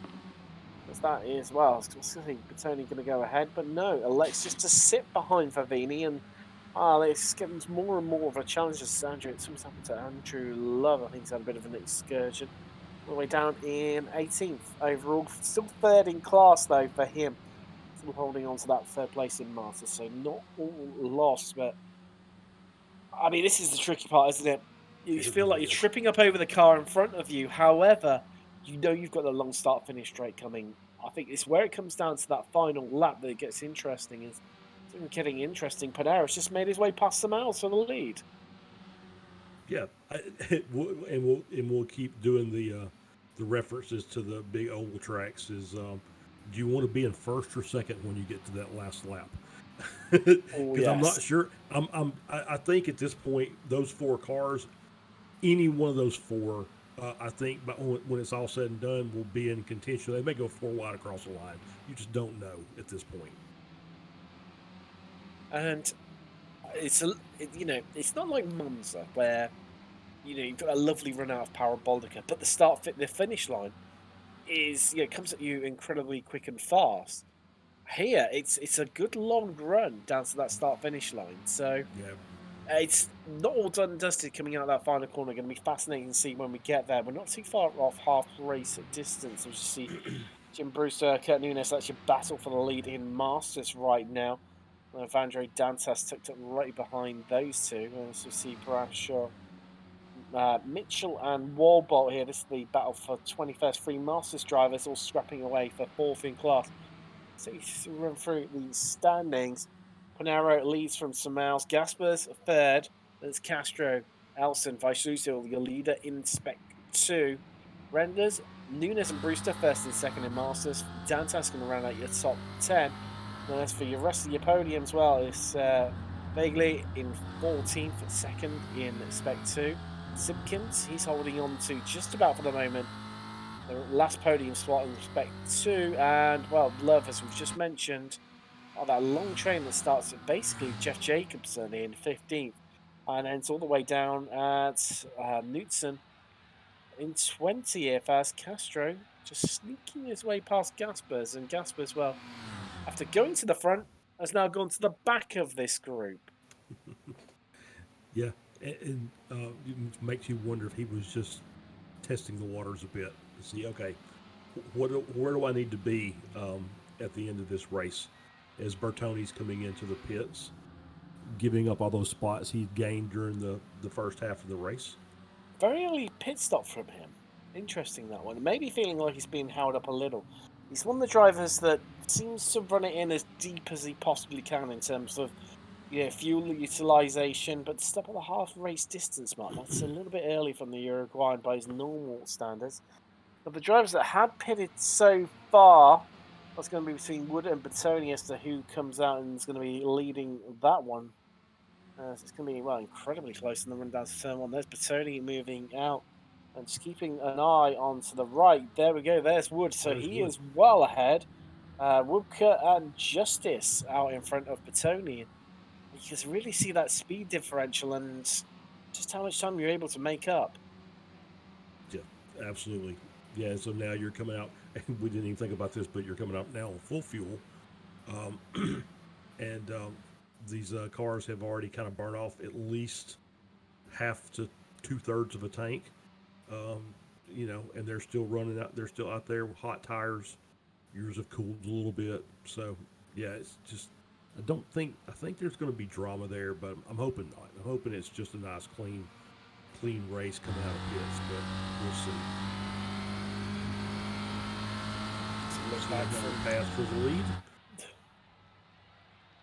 As that is, well, I was going to think Bertoni going to go ahead, but no, elects just to sit behind Favini, and it's getting more and more of a challenge as Andrew. It's something happened to Andrew Love. I think he's had a bit of an excursion. All the way down in 18th overall. Still third in class, though, for him. Still holding on to that third place in Masters, so not all lost, but I mean, this is the tricky part, isn't it? You feel like you're tripping up over the car in front of you. However, you know you've got the long start-finish straight coming. I think it's where it comes down to that final lap that it gets interesting. It's getting interesting. Panera's just made his way past the miles for the lead. Yeah, and we'll keep doing the references to the big oval tracks. Is do you want to be in first or second when you get to that last lap? Because I'm not sure. I think at this point, those four cars, any one of those four, I think when it's all said and done, will be in contention. They may go four wide across the line. You just don't know at this point. And it's not like Monza where you've got a lovely run out of Parabolica, but the finish line is comes at you incredibly quick and fast. Here, it's a good long run down to that start-finish line. So it's not all done and dusted coming out of that final corner. Going to be fascinating to see when we get there. We're not too far off half race distance. As you see, Jim Brewster, Kurt Nunes actually battle for the lead in Masters right now. Vandre Dantas tucked up right behind those two. As you see, Bradshaw, Mitchell and Walbot here. This is the battle for 21st free Masters drivers, all scrapping away for fourth in class. So you run through the standings. Panaro leads from St. Miles. Gaspers third. There's Castro, Elson, Vaisusil, your leader in Spec 2. Renders, Nunes and Brewster first and second in Masters. Dantas going to round out your top 10. And as for your rest of your podium as well, it's Vaguely in 14th, second in Spec 2. Simpkins, he's holding on to just about for the moment the last podium spot in Spec 2. And, well, Love, as we've just mentioned, that long train that starts at basically Jeff Jacobson in 15th and ends all the way down at Knutson in 20th as Castro just sneaking his way past Gaspers. And Gaspers, well, after going to the front, has now gone to the back of this group. Yeah, and it makes you wonder if he was just testing the waters a bit to see, okay, where do I need to be at the end of this race as Bertoni's coming into the pits, giving up all those spots he gained during the first half of the race. Very early pit stop from him. Interesting, that one. Maybe feeling like he's being held up a little. He's one of the drivers that seems to run it in as deep as he possibly can in terms of fuel utilization, but to stop at the half race distance mark, that's a little bit early from the Uruguayan by his normal standards. But the drivers that had pitted so far, that's going to be between Wood and Bertoni as to who comes out and is going to be leading that one. So it's going to be, incredibly close in the run down to turn one. There's Bertoni moving out and just keeping an eye on to the right. There we go. There's Wood. So he is well ahead. Woodcut and Justice out in front of Bertoni. You can really see that speed differential and just how much time you're able to make up. Yeah, absolutely. Yeah, so now you're coming out, and we didn't even think about this, but you're coming out now on full fuel. And these cars have already kind of burned off at least half to 2/3 of a tank. And they're still running out. They're still out there with hot tires. Yours have cooled a little bit. So, yeah, it's just, I think there's going to be drama there, but I'm hoping not. I'm hoping it's just a nice, clean clean race coming out of pits, but we'll see. Looks Not like going from to pass for the lead.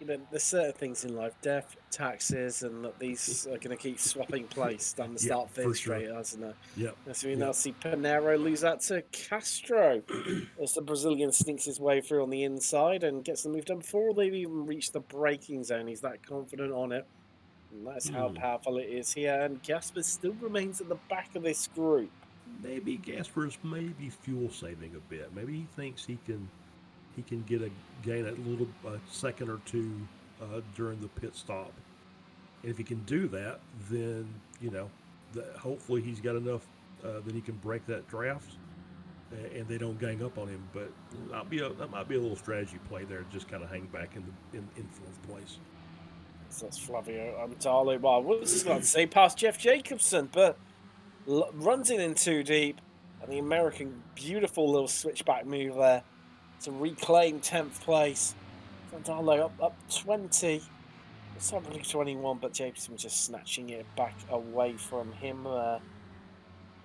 there's certain things in life, death, taxes, and that these are going to keep swapping place down the start finish straight, hasn't it? Yep. So we now see Panero lose that to Castro as the Brazilian sneaks his way through on the inside and gets the move done before they've even reached the braking zone. He's that confident on it. And that's how powerful it is here. And Gasper still remains at the back of this group. Maybe Gasper's maybe fuel saving a bit. Maybe he thinks he can get gain a little second or two during the pit stop. And if he can do that, then hopefully he's got enough that he can break that draft, and they don't gang up on him. But that might be a little strategy play there, just kind of hang back in fourth place. So that's Flavio Amidalo. Well, I was just going to say past Jeff Jacobson, but runs in too deep. And the American, beautiful little switchback move there to reclaim 10th place. Amidalo up 20. It's probably 21, but Jacobson was just snatching it back away from him there.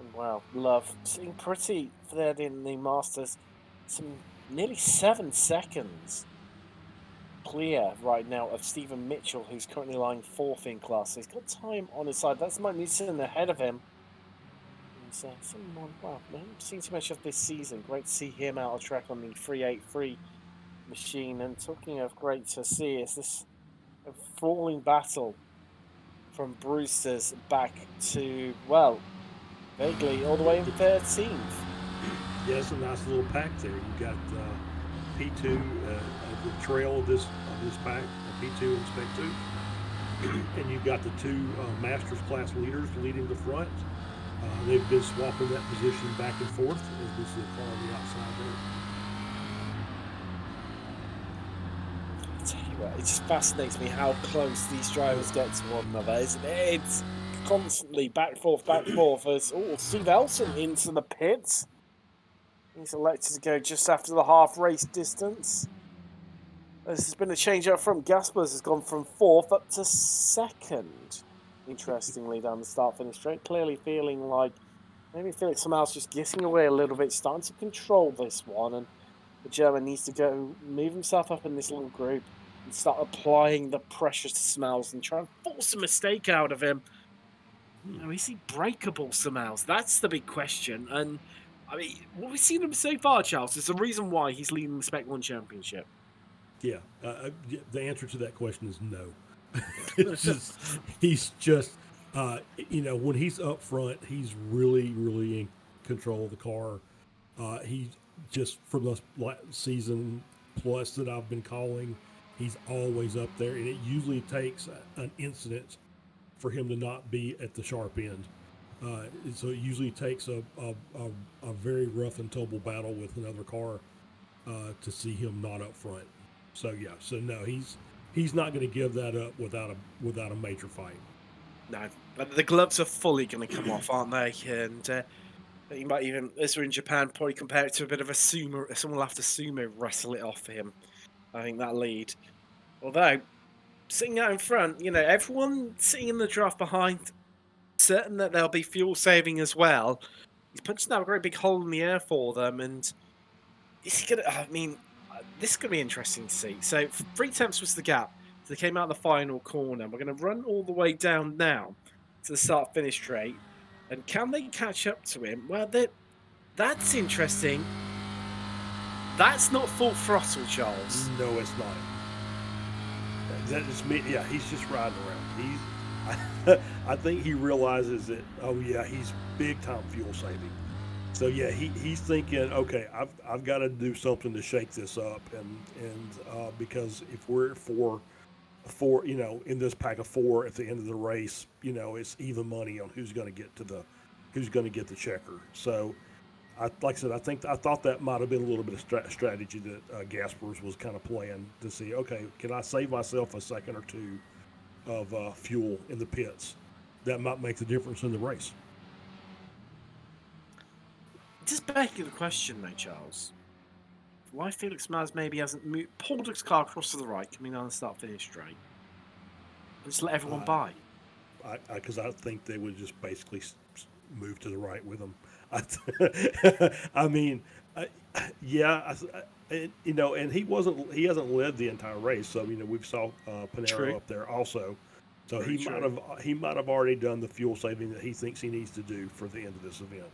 And wow, Love sitting pretty third in the Masters. Some nearly 7 seconds clear right now of Stephen Mitchell, who's currently lying 4th in class. So he's got time on his side. That's Mike Newton ahead of him. And someone, wow, I haven't seen too much of this season. Great to see him out of track on the 383 machine. And talking of great to see, is this a falling battle from Brewster's back to, well, vaguely all the way in 13th. Yeah, it's a nice little pack there. You got P2, the trail of this pack, P2 and Spec 2, and you've got the two Masters class leaders leading the front. They've been swapping that position back and forth as this is the car on the outside there. I tell you what, it just fascinates me how close these drivers get to one another, isn't it? It's constantly back and forth as Steve Elson into the pits. He's elected to go just after the half race distance. This has been a change up from Gaspers has gone from 4th up to 2nd. Interestingly, down the start finish straight, clearly feeling like maybe Felix Smiles just getting away a little bit, starting to control this one, and the German needs to go move himself up in this little group and start applying the pressure to Smiles and try and force a mistake out of him. Now, is he breakable, Smiles? That's the big question. And I mean, what we've seen him so far, Charles, is the reason why he's leading the Spec 1 Championship. Yeah, the answer to that question is no. He's just, when he's up front, he's really, really in control of the car. He just, from the season plus that I've been calling, he's always up there, and it usually takes an incident for him to not be at the sharp end. So it usually takes a very rough and tumble battle with another car to see him not up front. So yeah, no, he's not going to give that up without a major fight. No, the gloves are fully going to come off, aren't they? And you might even, as we're in Japan, probably compare it to a bit of a sumo. Someone will have to sumo wrestle it off for him. I think that lead. Although sitting out in front, everyone sitting in the draft behind, certain that there'll be fuel saving as well. He's punching out a great big hole in the air for them, and is he gonna? I mean, this is gonna be interesting to see. So 3 tenths was the gap. So they came out of the final corner. We're going to run all the way down now to the start-finish straight, and can they catch up to him? Well, that's interesting. That's not full throttle, Charles. No, it's not. That is me. Yeah, he's just riding around. I think he realizes that. Oh yeah, he's big time fuel saving. So yeah, he's thinking, okay, I've got to do something to shake this up, and because if we're at four, in this pack of 4 at the end of the race, it's even money on who's going to get the checker. So, like I said, I thought that might have been a little bit of strategy that Gaspers was kind of playing to see, okay, can I save myself a second or two of fuel in the pits? That might make the difference in the race. Just begging the question, though, Charles. Why Felix Maz maybe hasn't pulled his car across to the right, coming down the start-finish straight, and just let everyone by? because I think they would just basically move to the right with him. I mean, yeah, and he hasn't led the entire race, so we've saw Panero True. up there also, so Very true. he might have already done the fuel saving that he thinks he needs to do for the end of this event.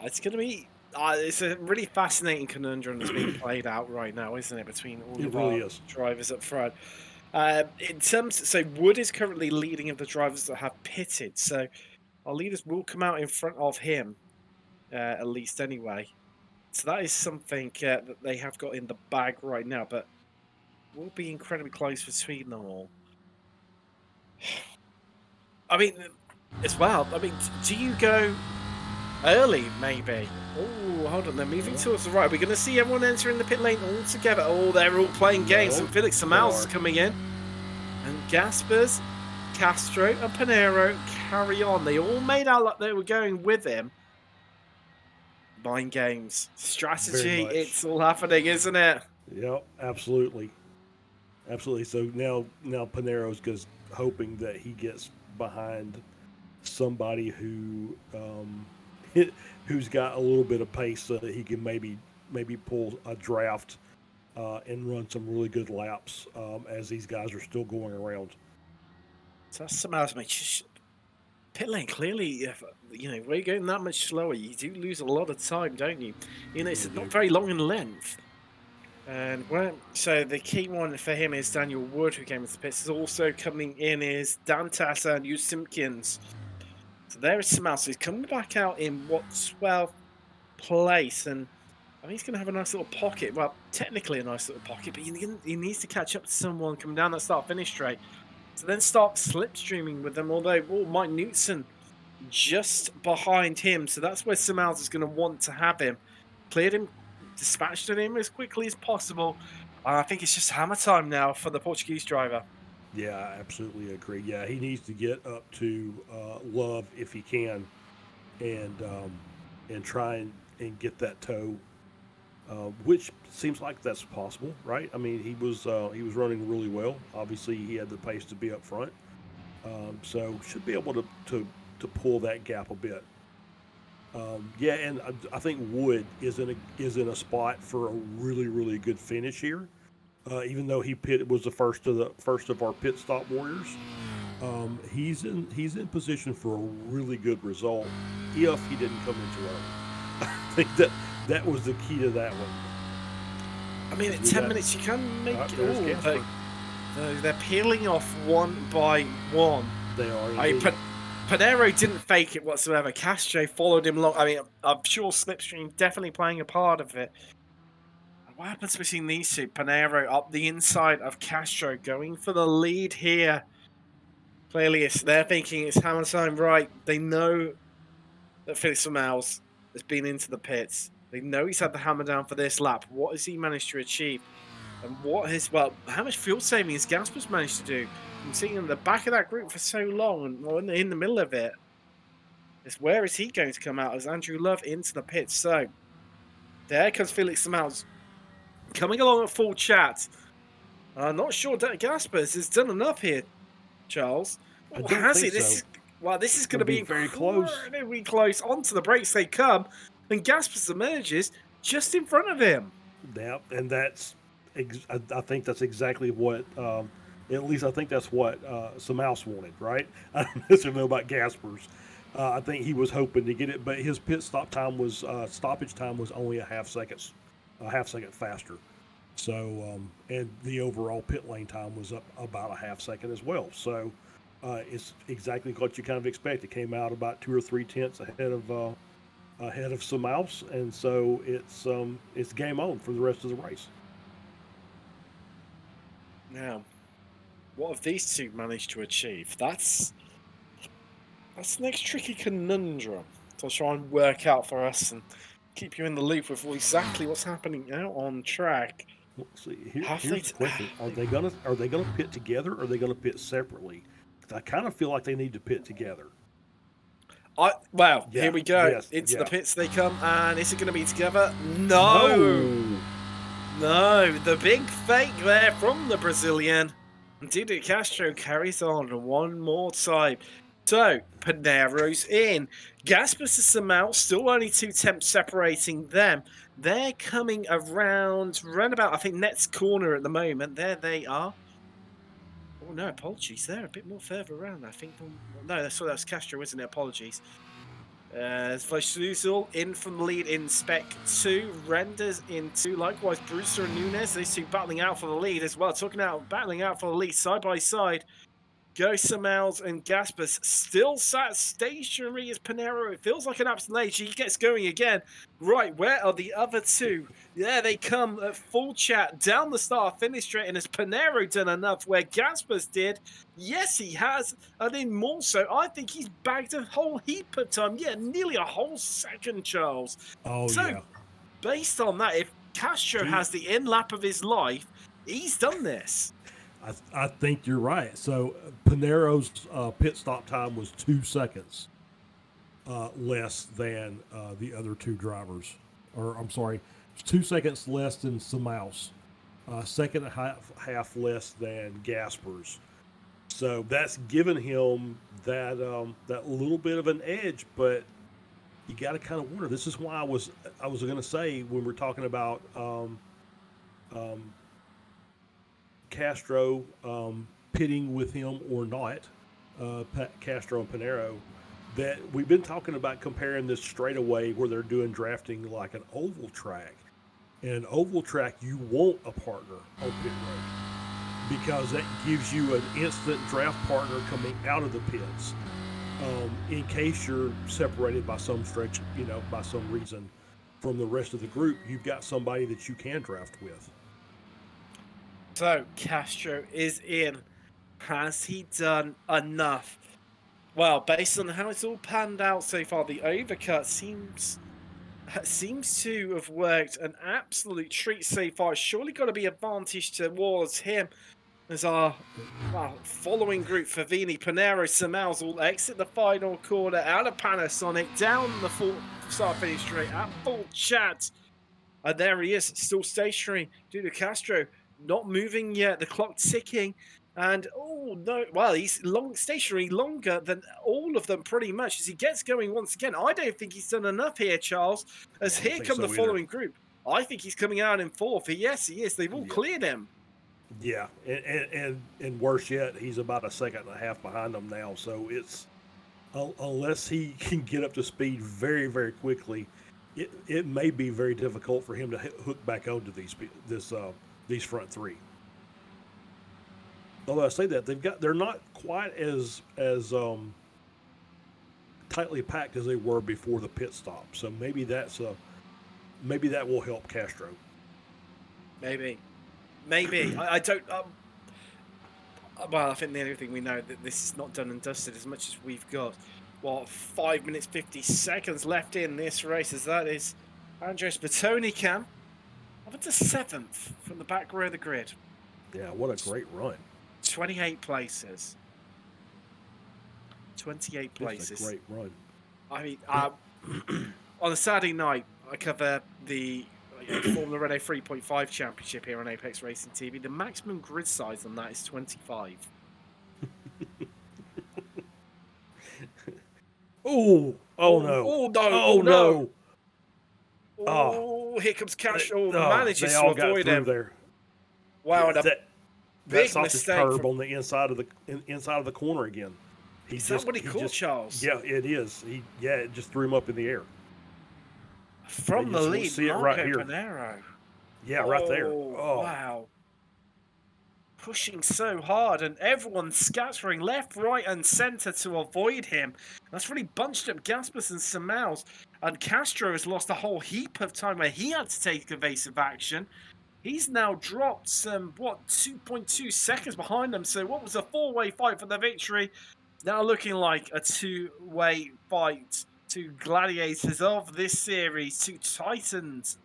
It's going to be. It's a really fascinating conundrum that's being played out right now, isn't it, between all of really our is. drivers up front. In terms, so Wood is currently leading of the drivers that have pitted. So our leaders will come out in front of him, at least anyway. So that is something that they have got in the bag right now, but will be incredibly close between them all. I mean, as well. I mean, do you go early, maybe? Oh, hold on. They're moving towards the right. We're going to see everyone entering the pit lane all together. Oh, they're all playing games. And Felix Samaus is coming in. And Gaspers, Castro, and Panero carry on. They all made out like they were going with him. Mind games. Strategy. It's all happening, isn't it? Yep, absolutely. Absolutely. So now Panero's just hoping that he gets behind somebody who's got a little bit of pace so that he can maybe pull a draft and run some really good laps as these guys are still going around. So that's somehow pit lane clearly. Where you're going that much slower, you do lose a lot of time, don't you? It's not very long in length. And so the key one for him is Daniel Wood, who came into the pits. Also coming in is Dantas and Hugh Simpkins. So there is Samaus. He's coming back out in 12th place, and I think he's going to have a nice little pocket. Well, technically a nice little pocket, but he needs to catch up to someone coming down that start-finish straight. So then start slipstreaming with them, although Mike Knutson just behind him. So that's where Samaus is going to want to have him. Cleared him, dispatched him as quickly as possible. I think it's just hammer time now for the Portuguese driver. Yeah, I absolutely agree. Yeah, he needs to get up to Love if he can, and try and get that toe, which seems like that's possible, right? I mean, he was running really well. Obviously, he had the pace to be up front, so should be able to pull that gap a bit. Yeah, and I think Wood is in a spot for a really, really good finish here. Even though he was the first of our pit stop warriors, he's in position for a really good result if he didn't come in too early. I think that was the key to that one. I mean, at 10 minutes you can make it. They're peeling off one by one. They are. Panero didn't fake it whatsoever. Castro followed him long. I mean, I'm sure Slipstream definitely playing a part of it. What happens between these two? Panero up the inside of Castro, going for the lead here. Clearly, they're thinking it's hammer time, right? They know that Felix Samaus has been into the pits. They know he's had the hammer down for this lap. What has he managed to achieve? And how much fuel saving has Gasper's managed to do? I'm sitting in the back of that group for so long, and in the middle of it. Where is he going to come out as Andrew Love into the pits? So, there comes Felix Samaus. Coming along at full chat. I'm not sure that Gaspers has done enough here, Charles. Has he? This is going to be very close. Very close. Onto the brakes they come, and Gaspers emerges just in front of him. Yeah, and I think that's exactly what. At least I think that's what Samaus wanted, right? I don't necessarily know about Gaspers. I think he was hoping to get it, but his pit stoppage time was only a half second faster. So, and the overall pit lane time was up about a half second as well. So, it's exactly what you kind of expect. It came out about 2 or 3 tenths ahead of Samaus, and so it's game on for the rest of the race. Now, what have these two managed to achieve? That's the next tricky conundrum to try and work out for us and keep you in the loop with exactly what's happening out on track. Let's see. Here's the question: Are they gonna pit together, or are they gonna pit separately? I kind of feel like they need to pit together. Here we go. Yes, Into the pits they come, and is it going to be together? No. The big fake there from the Brazilian. Didi Castro carries on one more time. So, Panero's in. Gaspers and Samal, still only 2 temps separating them. They're coming around, about, I think, Net's corner at the moment. There they are. Oh, no, apologies. They're a bit more further around, I think. No, that's Castro, isn't it? Apologies. Vajsuzul in from the lead in Spec 2. Renders in 2. Likewise, Brewster and Nunes, these two battling out for the lead as well. Battling out for the lead side by side. Go Samals and Gaspers still sat stationary as Panero. It feels like an absolute age. He gets going again. Right, where are the other two? There they come at full chat down the start finish straight. And has Panero done enough where Gaspers did? Yes, he has. And then more so, I think he's bagged a whole heap of time. Yeah, nearly a whole second, Charles. Oh, so, yeah. Based on that, if Castro has the in lap of his life, he's done this. I think you're right. So Panero's pit stop time was 2 seconds less than the other two drivers. Or, I'm sorry, 2 seconds less than Samaus. Second and a half less than Gaspers. So that's given him that that little bit of an edge, but you got to kind of wonder. This is why I was going to say when we're talking about Castro pitting with him or not, Castro and Panero, that we've been talking about comparing this straightaway where they're doing drafting like an oval track. In an oval track, you want a partner on pit road because that gives you an instant draft partner coming out of the pits. In case you're separated by some stretch, by some reason from the rest of the group, you've got somebody that you can draft with. So, Castro is in. Has he done enough? Well, based on how it's all panned out so far, the overcut seems to have worked an absolute treat so far. It's surely got to be advantage towards him. As our following group, Favini, Panero, Samals all exit the final corner out of Panasonic, down the full start finish straight at full chat. And there he is, still stationary. Dudu Castro not moving yet, the clock ticking. And, oh, no, well, he's stationary longer than all of them pretty much as he gets going once again. I don't think he's done enough here, Charles, as here come the following group. I think he's coming out in fourth. Yes, he is. They've all cleared him. Yeah, and worse yet, he's about a second and a half behind them now. So it's, unless he can get up to speed very, very quickly, it may be very difficult for him to hook back onto these front three. Although I say that they're not quite as tightly packed as they were before the pit stop. So maybe that will help Castro. Maybe. I don't. Well, I think the only thing we know that this is not done and dusted as much as we've got. 5 minutes 50 seconds left in this race. As that is Andres Bertoni up to 7th from the back row of the grid. Yeah, what a great run. 28 places. 28 places. That's a great run. I mean, on a Saturday night, I cover the Formula Renault 3.5 Championship here on Apex Racing TV. The maximum grid size on that is 25. Oh no! Oh no! Oh no! Oh, here comes Cash. Manages to avoid him. There. Wow, and that big sausage mistake curb on the inside of the corner again. Is that what he called, Charles? Yeah, it is. It just threw him up in the air. From the lead, see it Marco right here. Panero. Yeah, right there. Oh, wow. Pushing so hard, and everyone scattering left, right, and centre to avoid him. That's really bunched up Gaspers and Samals. And Castro has lost a whole heap of time where he had to take evasive action. He's now dropped some, 2.2 seconds behind them. So what was a 4-way fight for the victory? Now looking like a 2-way fight. Two gladiators of this series, two titans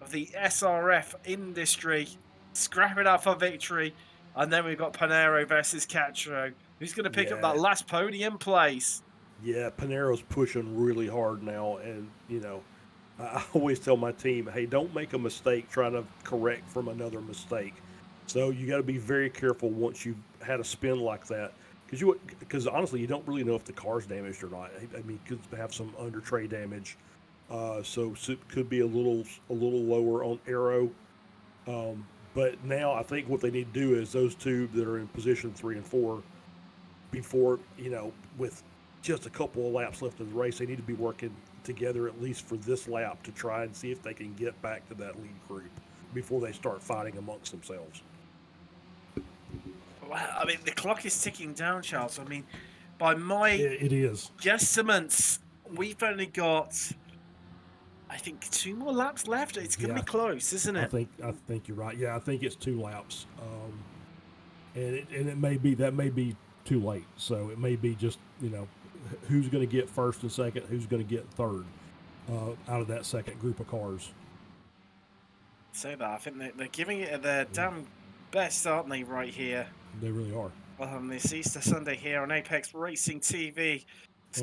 of the SRF industry, scrap it up for victory. And then we've got Panero versus Castro, who's going to pick up that last podium place. Yeah, Panero's pushing really hard now. And, I always tell my team, hey, don't make a mistake trying to correct from another mistake. So you got to be very careful once you've had a spin like that, because honestly, you don't really know if the car's damaged or not. I mean, it could have some under tray damage, so it could be a little lower on aero. But now I think what they need to do is those two that are in position 3 and 4, before with just a couple of laps left of the race, they need to be working together at least for this lap to try and see if they can get back to that lead group before they start fighting amongst themselves. Well, I mean, the clock is ticking down, Charles. I mean, by my it is guesstimates, we've only got, I think, 2 more laps left. It's going to be close, isn't it? I think you're right. Yeah, I think it's 2 laps, and it may be too late. So it may be just who's going to get first and second, who's going to get third out of that second group of cars. Say that. I think they're giving it their damn best, aren't they, right here? They really are. Well, on this Easter Sunday here on Apex Racing TV,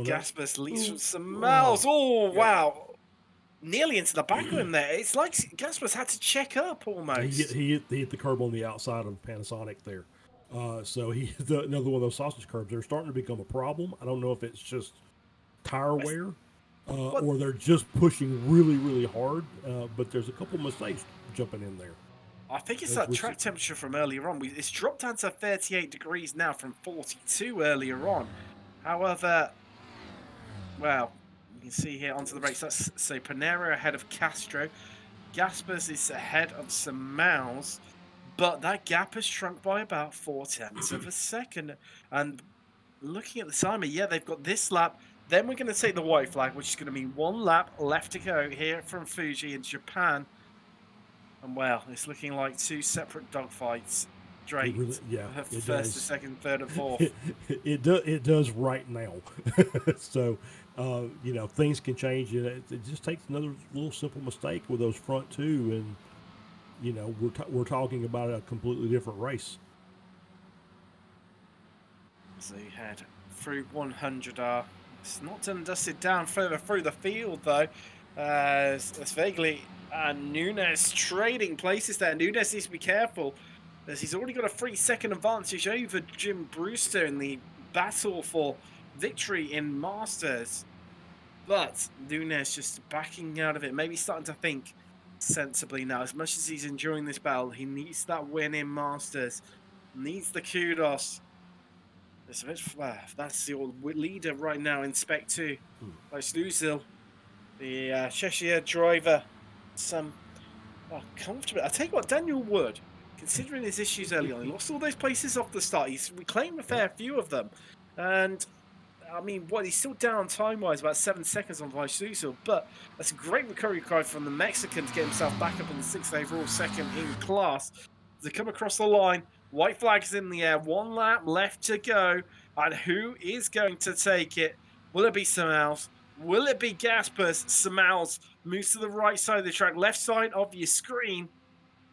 Gaspers leads from some miles. Oh, wow. Nearly into the back of him there. It's like Gaspers had to check up almost. He hit the curb on the outside of Panasonic there. So he hit another one of those sausage curbs. They're starting to become a problem. I don't know if it's just tire wear or they're just pushing really, really hard. But there's a couple mistakes jumping in there. I think it's that track temperature from earlier on. It's dropped down to 38 degrees now from 42 earlier on. However, well, you can see here onto the race. So Panero ahead of Castro. Gaspers is ahead of Samals. But that gap has shrunk by about 0.4 of a second. And looking at the timer, yeah, they've got this lap. Then we're going to take the white flag, which is going to be 1 lap left to go here from Fuji in Japan. And well, it's looking like 2 separate dogfights. Drake, first, the second, third, and fourth. It does right now. So, things can change. It just takes another little simple mistake with those front 2, and we're talking about a completely different race. So you head through 100R. It's not done and dusted down further through the field though. As vaguely Nunes trading places there. Nunes needs to be careful as he's already got a 3-second advantage over Jim Brewster in the battle for victory in Masters. But Nunes just backing out of it, maybe starting to think sensibly now. As much as he's enjoying this battle, he needs that win in Masters, needs the kudos. That's the old leader right now in Spec 2. Luzil, the Cheshire driver, comfortable. I tell you what, Daniel Wood, considering his issues early on, he lost all those places off the start. He's reclaimed a fair few of them, and I mean, he's still down time-wise, about 7 seconds on Luzil, but that's a great recovery card from the Mexican to get himself back up in the 6th overall, second in class. They come across the line, white flag's in the air, 1 lap left to go, and who is going to take it? Will it be Samals? Will it be Gaspers? Samals moves to the right side of the track, left side of your screen,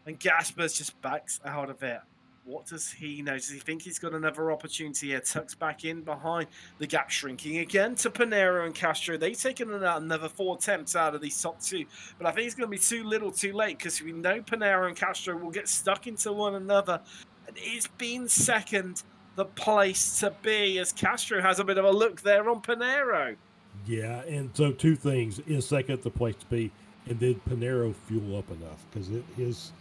and Gaspers just backs out of it. What does he know? Does he think he's got another opportunity here? Tucks back in behind. The gap shrinking again to Panero and Castro. They've taken another 4 attempts out of these top 2. But I think it's going to be too little too late because we know Panero and Castro will get stuck into one another. And it's been second the place to be as Castro has a bit of a look there on Panero. Yeah, and so 2 things. Is second the place to be, and did Panero fuel up enough? Because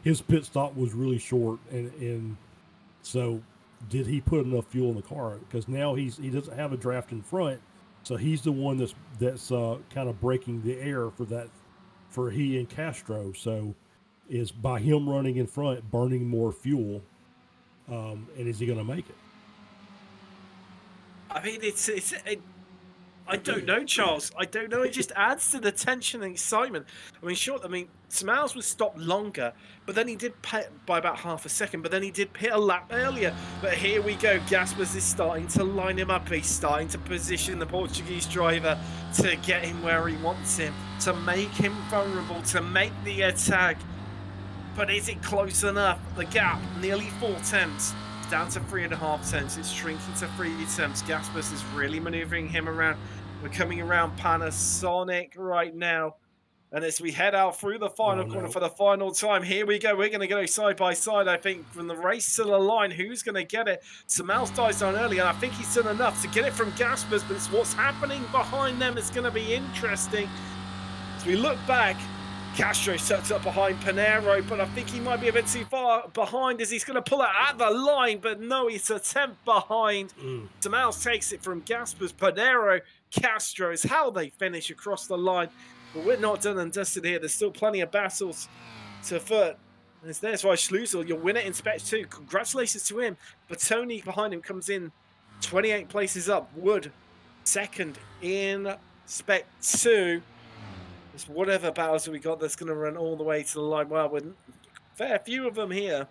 his pit stop was really short, and so did he put enough fuel in the car? Because now he doesn't have a draft in front, so he's the one that's kind of breaking the air for he and Castro. So is by him running in front, burning more fuel, and is he going to make it? I mean, I don't know, Charles. I don't know. It just adds to the tension and excitement. I mean, Samals was stopped longer, but then he did pit by about half a second, but then he did pit a lap earlier. But here we go. Gaspers is starting to line him up. He's starting to position the Portuguese driver to get him where he wants him, to make him vulnerable, to make the attack. But is it close enough? The gap, nearly 4 tenths. Down to 3.5 tenths. It's shrinking to 3 tenths. Gaspers is really maneuvering him around. We're coming around Panasonic right now. And as we head out through the final corner for the final time, here we go. We're going to go side by side, I think, from the race to the line. Who's going to get it? Samals dies down early, and I think he's done enough to get it from Gaspers, but it's what's happening behind them is going to be interesting. As we look back, Castro sets up behind Panero, but I think he might be a bit too far behind as he's going to pull it at the line, but no, he's a tenth behind. Samals takes it from Gaspers, Panero, Castro is how they finish across the line. But we're not done and dusted here. There's still plenty of battles to foot. There's why Schlusel, your winner in Spec 2. Congratulations to him. But Tony behind him comes in 28 places up. Wood, second in Spec 2. There's whatever battles we got that's going to run all the way to the line. Well, with a fair few of them here.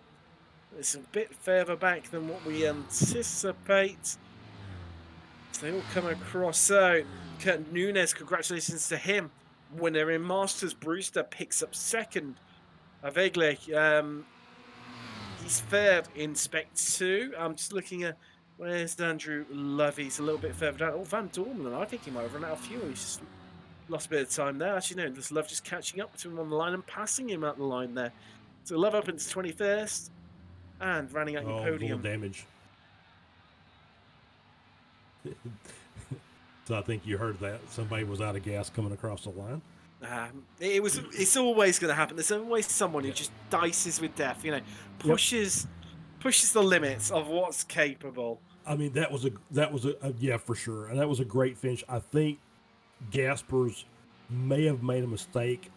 It's a bit further back than what we anticipate. So they all come across. So, Kurt Nunes, congratulations to him. Winner in Masters. Brewster picks up second. Vaguely, he's third in Spec 2. I'm just looking at where's Andrew Love. He's a little bit further down. Oh, Van Dormelen, I think he might have run out of fuel. He's just lost a bit of time there. Actually, no, there's Love just catching up to him on the line and passing him out the line there. So Love up into 21st and running out your podium. Damage. So I think you heard that somebody was out of gas coming across the line. It's always going to happen. There's always someone who just dices with death. You know, pushes the limits of what's capable. I mean, that was a yeah, for sure, and that was a great finish. I think Gaspers may have made a mistake.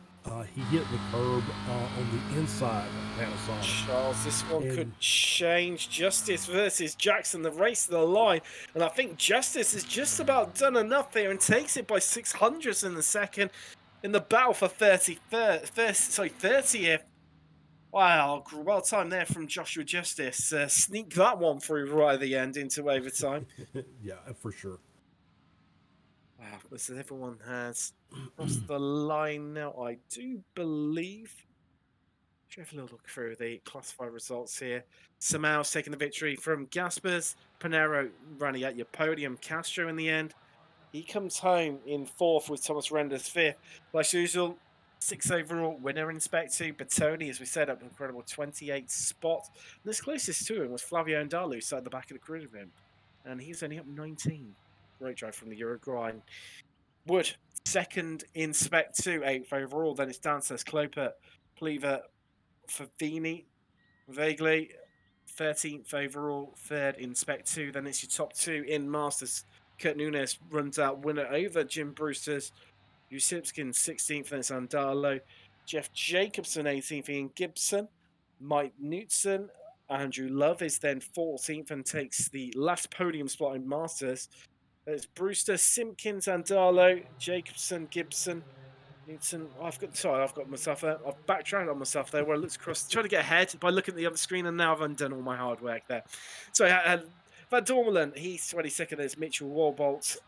He hit the curb on the inside of Panasonic. Charles, this one could change. Justice versus Jackson, the race to the line. And I think Justice has just about done enough there and takes it by 600ths in the second in the battle for 30th. Wow, well timed there from Joshua Justice. Sneak that one through right at the end into overtime. Yeah, for sure. Wow, listen, everyone has crossed the line now, I do believe. Should have a little look through the classified results here. Samals taking the victory from Gaspers. Panero running at your podium. Castro in the end. He comes home in fourth with Thomas Renders fifth. Like usual, 6th overall winner in Spec 2. But Tony, as we said, up an incredible 28 spot. And this closest to him was Flavio Ndalu, sat at the back of the grid of him. And he's only up 19. Great drive from the Uruguay. Wood, second in Spec 2, 8th overall. Then it's Dances, Cloper, Pleaver, Favini, Vaguely, 13th overall, third in Spec 2. Then it's your top two in Masters. Kurt Nunes runs out winner over Jim Brewster's. Usipskin, 16th, then it's Andalo. Jeff Jacobson, 18th, Ian Gibson. Mike Knutson. Andrew Love is then 14th and takes the last podium spot in Masters. There's Brewster, Simpkins, Andalo, Jacobson, Gibson, Newton. I've got myself there. I've backtracked on myself there where I looked across, trying to get ahead by looking at the other screen, and now I've undone all my hard work there. So Van Dormelen, he's 22nd. There's Mitchell Warbolt,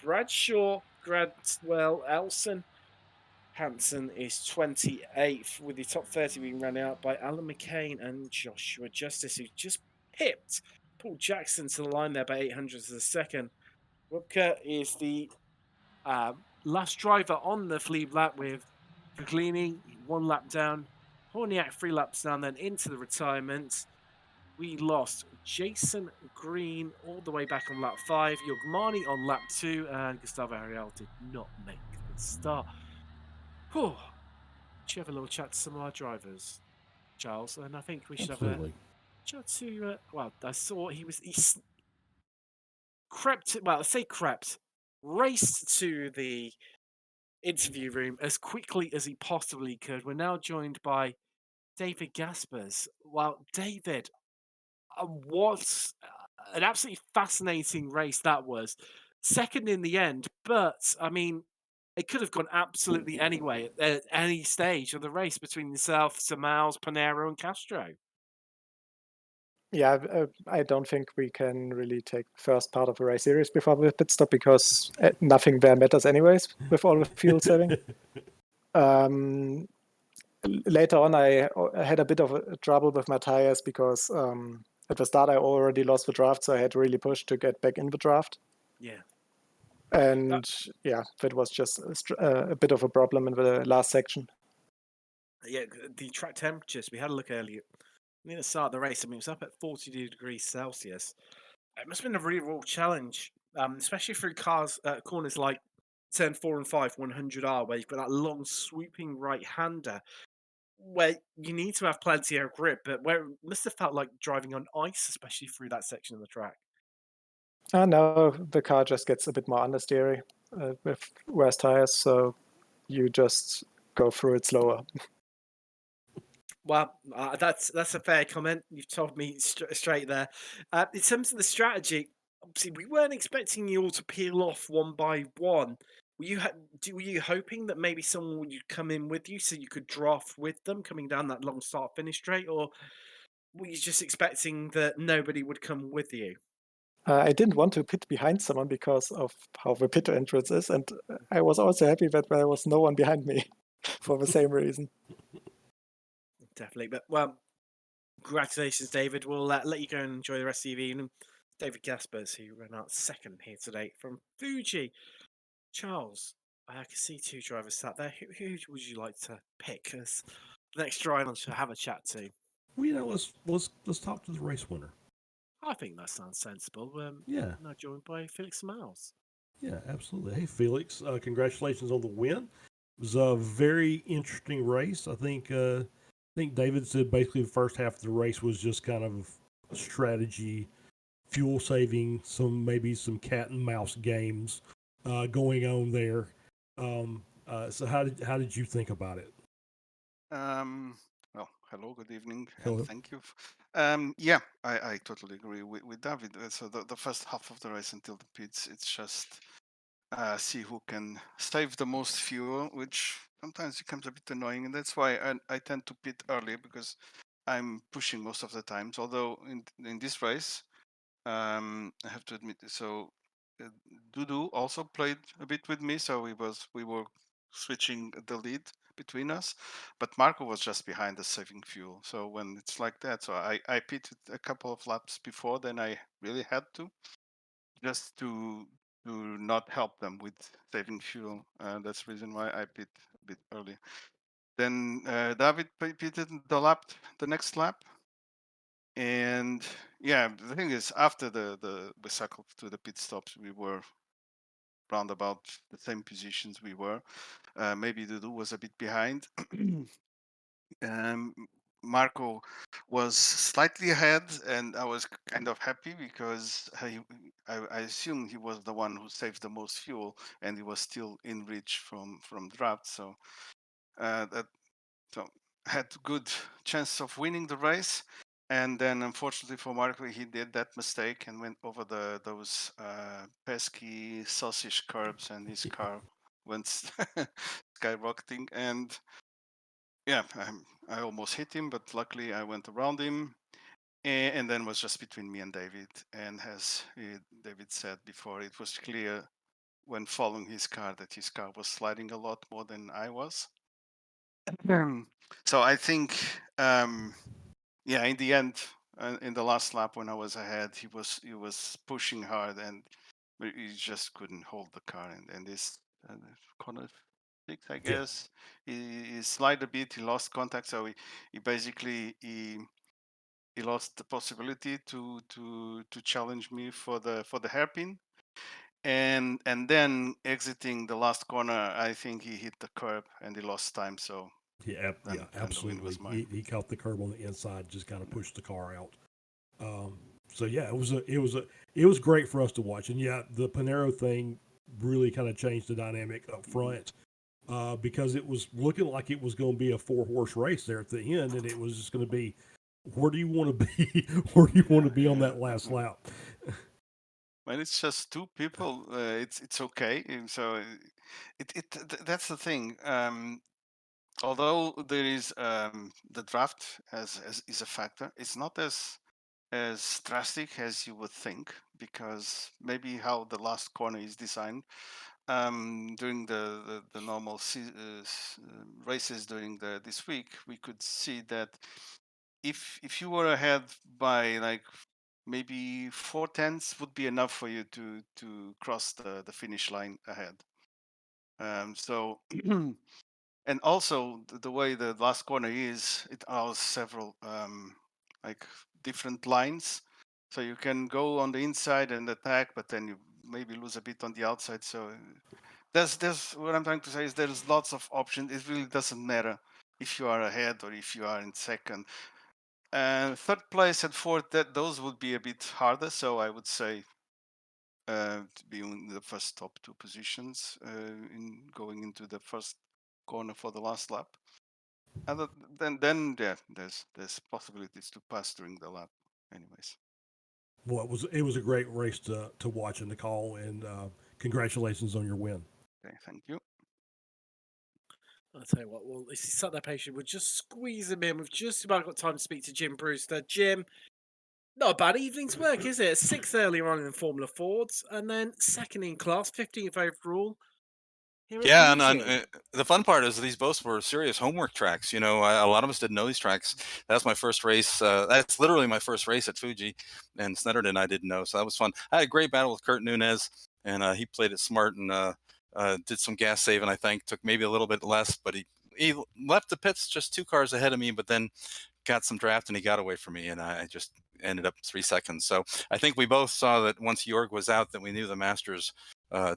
Bradshaw, Gradwell, Elson. Hansen is 28th, with the top 30 being run out by Alan McCain and Joshua Justice, who just pipped Paul Jackson to the line there by 800s as a second. Rupke is the last driver on the lead lap with Puglini 1 lap down, Horniak 3 laps down, then into the retirement. We lost Jason Green all the way back on lap 5, Yogmani on lap 2, and Gustavo Ariel did not make the start. Whew. Should have a little chat to some of our drivers, Charles, and I think we should have a chat to. Well, I saw he crept. Well, I say crept, raced to the interview room as quickly as he possibly could. We're now joined by David Gaspers. Well, David, what an absolutely fascinating race that was. Second in the end, but I mean, it could have gone absolutely anyway at any stage of the race between yourself, Samals, Panero, and Castro. Yeah, I don't think we can really take the first part of the race series before the pit stop because nothing there matters anyways with all the fuel saving. Later on, I had a bit of trouble with my tires because at the start I already lost the draft, so I had to really push to get back in the draft. Yeah. And yeah, that was just a bit of a problem in the last section. Yeah, the track temperatures, we had a look earlier. Near the start of the race, I mean, it was up at 42 degrees Celsius. It must have been a really real challenge, especially through corners like turn 4 and 5, 100R, where you've got that long swooping right-hander, where you need to have plenty of grip, but where it must have felt like driving on ice, especially through that section of the track. Now the car just gets a bit more understeery with worse tires, so you just go through it slower. Well, that's a fair comment. You've told me straight there. In terms of the strategy, obviously we weren't expecting you all to peel off one by one. Were you hoping that maybe someone would come in with you so you could draft with them coming down that long start finish straight, or were you just expecting that nobody would come with you? I didn't want to pit behind someone because of how the pit entrance is, and I was also happy that there was no one behind me for the same reason. Definitely, but well, congratulations, David. We'll let you go and enjoy the rest of the evening. David Gaspers, who ran out second here today from Fuji. Charles, I can see two drivers sat there. Who would you like to pick as the next driver to have a chat to? Well, let's talk to the race winner. I think that sounds sensible. Yeah, Now joined by Felix Miles. yeah, absolutely. Hey, Felix, congratulations on the win. It was a very interesting race. I think David said basically the first half of the race was just kind of strategy, fuel saving, maybe some cat and mouse games going on there. So how did you think about it? Well, hello, good evening, and Hello. thank you. Yeah, I totally agree with David. So the first half of the race until the pits, it's just see who can save the most fuel, which sometimes becomes a bit annoying, and that's why I tend to pit early because I'm pushing most of the times. Although in this race, I have to admit, so uh, Dudu also played a bit with me, so we were switching the lead between us, but Marco was just behind us saving fuel. So when it's like that, so I pitted a couple of laps before than I really had to, just to not help them with saving fuel. That's the reason why I pit a bit early. Then David pitted the next lap, and yeah, the thing is, after we cycled to the pit stops, we were round about the same positions we were. Maybe Dudu was a bit behind. um, Marco was slightly ahead, and I was kind of happy because I assumed he was the one who saved the most fuel, and he was still in reach from draft. So that so had good chance of winning the race. And then, unfortunately for Marco, he did that mistake and went over those pesky sausage curbs, and his car went skyrocketing. And yeah, I almost hit him, but luckily I went around him. And then was just between me and David. And as David said before, it was clear when following his car that his car was sliding a lot more than I was. So I think, yeah, in the end, in the last lap when I was ahead, he was pushing hard, and he just couldn't hold the car. And this corner six, I Yeah. guess, he slid a bit. He lost contact, so he basically he lost the possibility to challenge me for the hairpin. And then exiting the last corner, I think he hit the curb and he lost time. So Yeah, then the win absolutely. was mine. He caught the curb on the inside, just kind of pushed the car out. So yeah, it was great for us to watch. And yeah, the Panero thing really kind of changed the dynamic up front because it was looking like it was going to be a 4-horse race there at the end, and it was just going to be where do you want to be? Where do you want to be on that last lap? When it's just two people, it's okay. And so that's the thing. Although there is the draft as is a factor, it's not as drastic as you would think, because maybe how the last corner is designed during the normal races during this week, we could see that if you were ahead by like maybe 4/10 would be enough for you to cross the finish line ahead. So and also the way the last corner is, it allows several like different lines, so you can go on the inside and attack, but then you maybe lose a bit on the outside. So there's what I'm trying to say is there's lots of options. It really doesn't matter if you are ahead or if you are in second. Third place and fourth, that those would be a bit harder. So I would say to be in the first top two positions in going into the first corner for the last lap. Other then yeah, there's possibilities to pass during the lap. Anyways, Well, it was a great race to watch and to call, and congratulations on your win. okay, thank you. I'll tell you what, well, if he's sat there patient, we'll just squeeze him in. We've just about got time to speak to Jim Brewster. Jim, not a bad evening's work, is it? Sixth earlier on in Formula Fords, and then second in class, 15th overall. Here at Yeah, Fuji. the fun part is these both were serious homework tracks. You know, a lot of us didn't know these tracks. That's my first race. That's literally my first race at Fuji, and Snetterton I didn't know, so that was fun. I had a great battle with Kurt Nunez, and he played it smart and did some gas saving. I think took maybe a little bit less, but he left the pits just 2 cars ahead of me, but then got some draft and he got away from me, and I just ended up 3 seconds. So I think we both saw that once Jorg was out, that we knew the Masters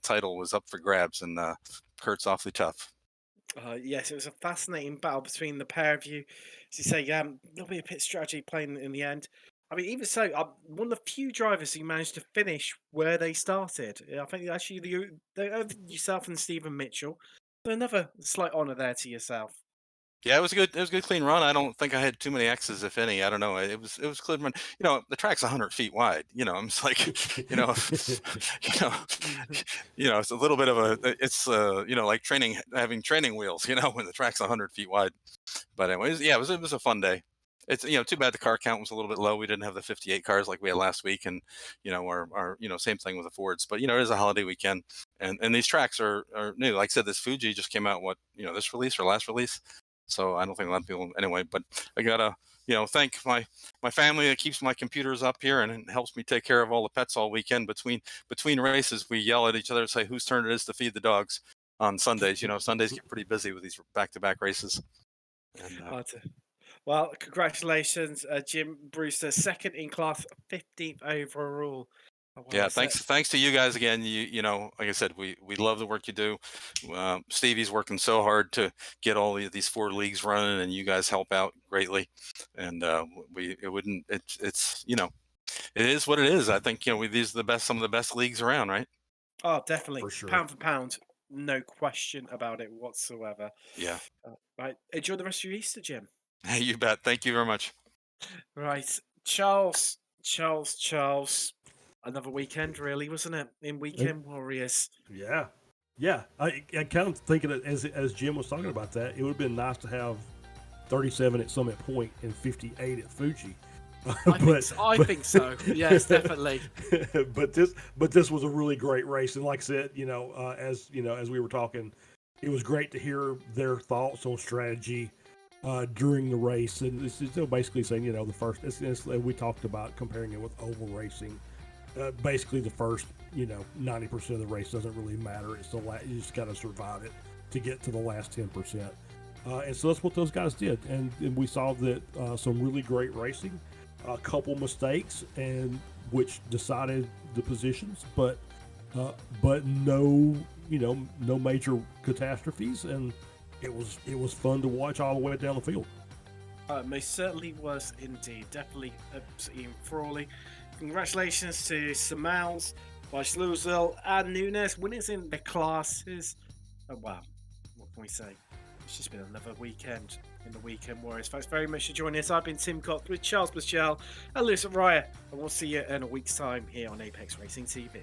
title was up for grabs, and Kurt's awfully tough. Yes, it was a fascinating battle between the pair of you. As you say, there'll be a pit strategy playing in the end. I mean, even so, one of the few drivers who managed to finish where they started. I think actually yourself and Stephen Mitchell. So another slight honour there to yourself. Yeah, it was a good clean run. I don't think I had too many X's, if any. I don't know. It was clean run. You know, the track's 100 feet wide. You know, I'm just like, you know, it's a little bit of it's like having training wheels. You know, when the track's 100 feet wide. But anyways, yeah, it was a fun day. It's too bad the car count was a little bit low. We didn't have the 58 cars like we had last week, and our same thing with the Fords. But it is a holiday weekend, and these tracks are new. Like I said, this Fuji just came out. This release or last release. So I don't think a lot of people anyway, but I gotta, thank my family that keeps my computers up here and helps me take care of all the pets all weekend. Between races, we yell at each other and say whose turn it is to feed the dogs on Sundays. Sundays get pretty busy with these back-to-back races. And, well, congratulations, Jim Brewster, second in class, 15th overall. Oh, wow. Yeah, thanks to you guys again. Like I said, we love the work you do. Stevie's working so hard to get all these 4 leagues running, and you guys help out greatly. And it is what it is. I think these are some of the best leagues around, right? Oh, definitely, for sure. Pound for pound, no question about it whatsoever. Yeah. Right, enjoy the rest of your Easter, Jim. Hey, you bet. Thank you very much. Right, Charles. Another weekend, really, wasn't it? In Weekend Warriors. Yeah. I kind of thinking that as Jim was talking about that, it would have been nice to have 37 at Summit Point and 58 at Fuji. I think so. Yes, definitely. but this was a really great race, and like I said, as we were talking, it was great to hear their thoughts on strategy during the race, and it's basically saying the first. We talked about comparing it with oval racing. Basically, the first 90% of the race doesn't really matter. It's you just got to survive it to get to the last 10%. And so that's what those guys did, and we saw that some really great racing, a couple mistakes, and which decided the positions, but no major catastrophes, and it was fun to watch all the way down the field. Most certainly was indeed. Definitely absolutely enthralling. Congratulations to Samals, Weisslusel, and Nunes, winners in the classes. Oh wow, what can we say? It's just been another weekend in the Weekend Warriors. Thanks very much for joining us. I've been Tim Cox with Charles Blachell and Lewis Raya, and we'll see you in a week's time here on Apex Racing TV.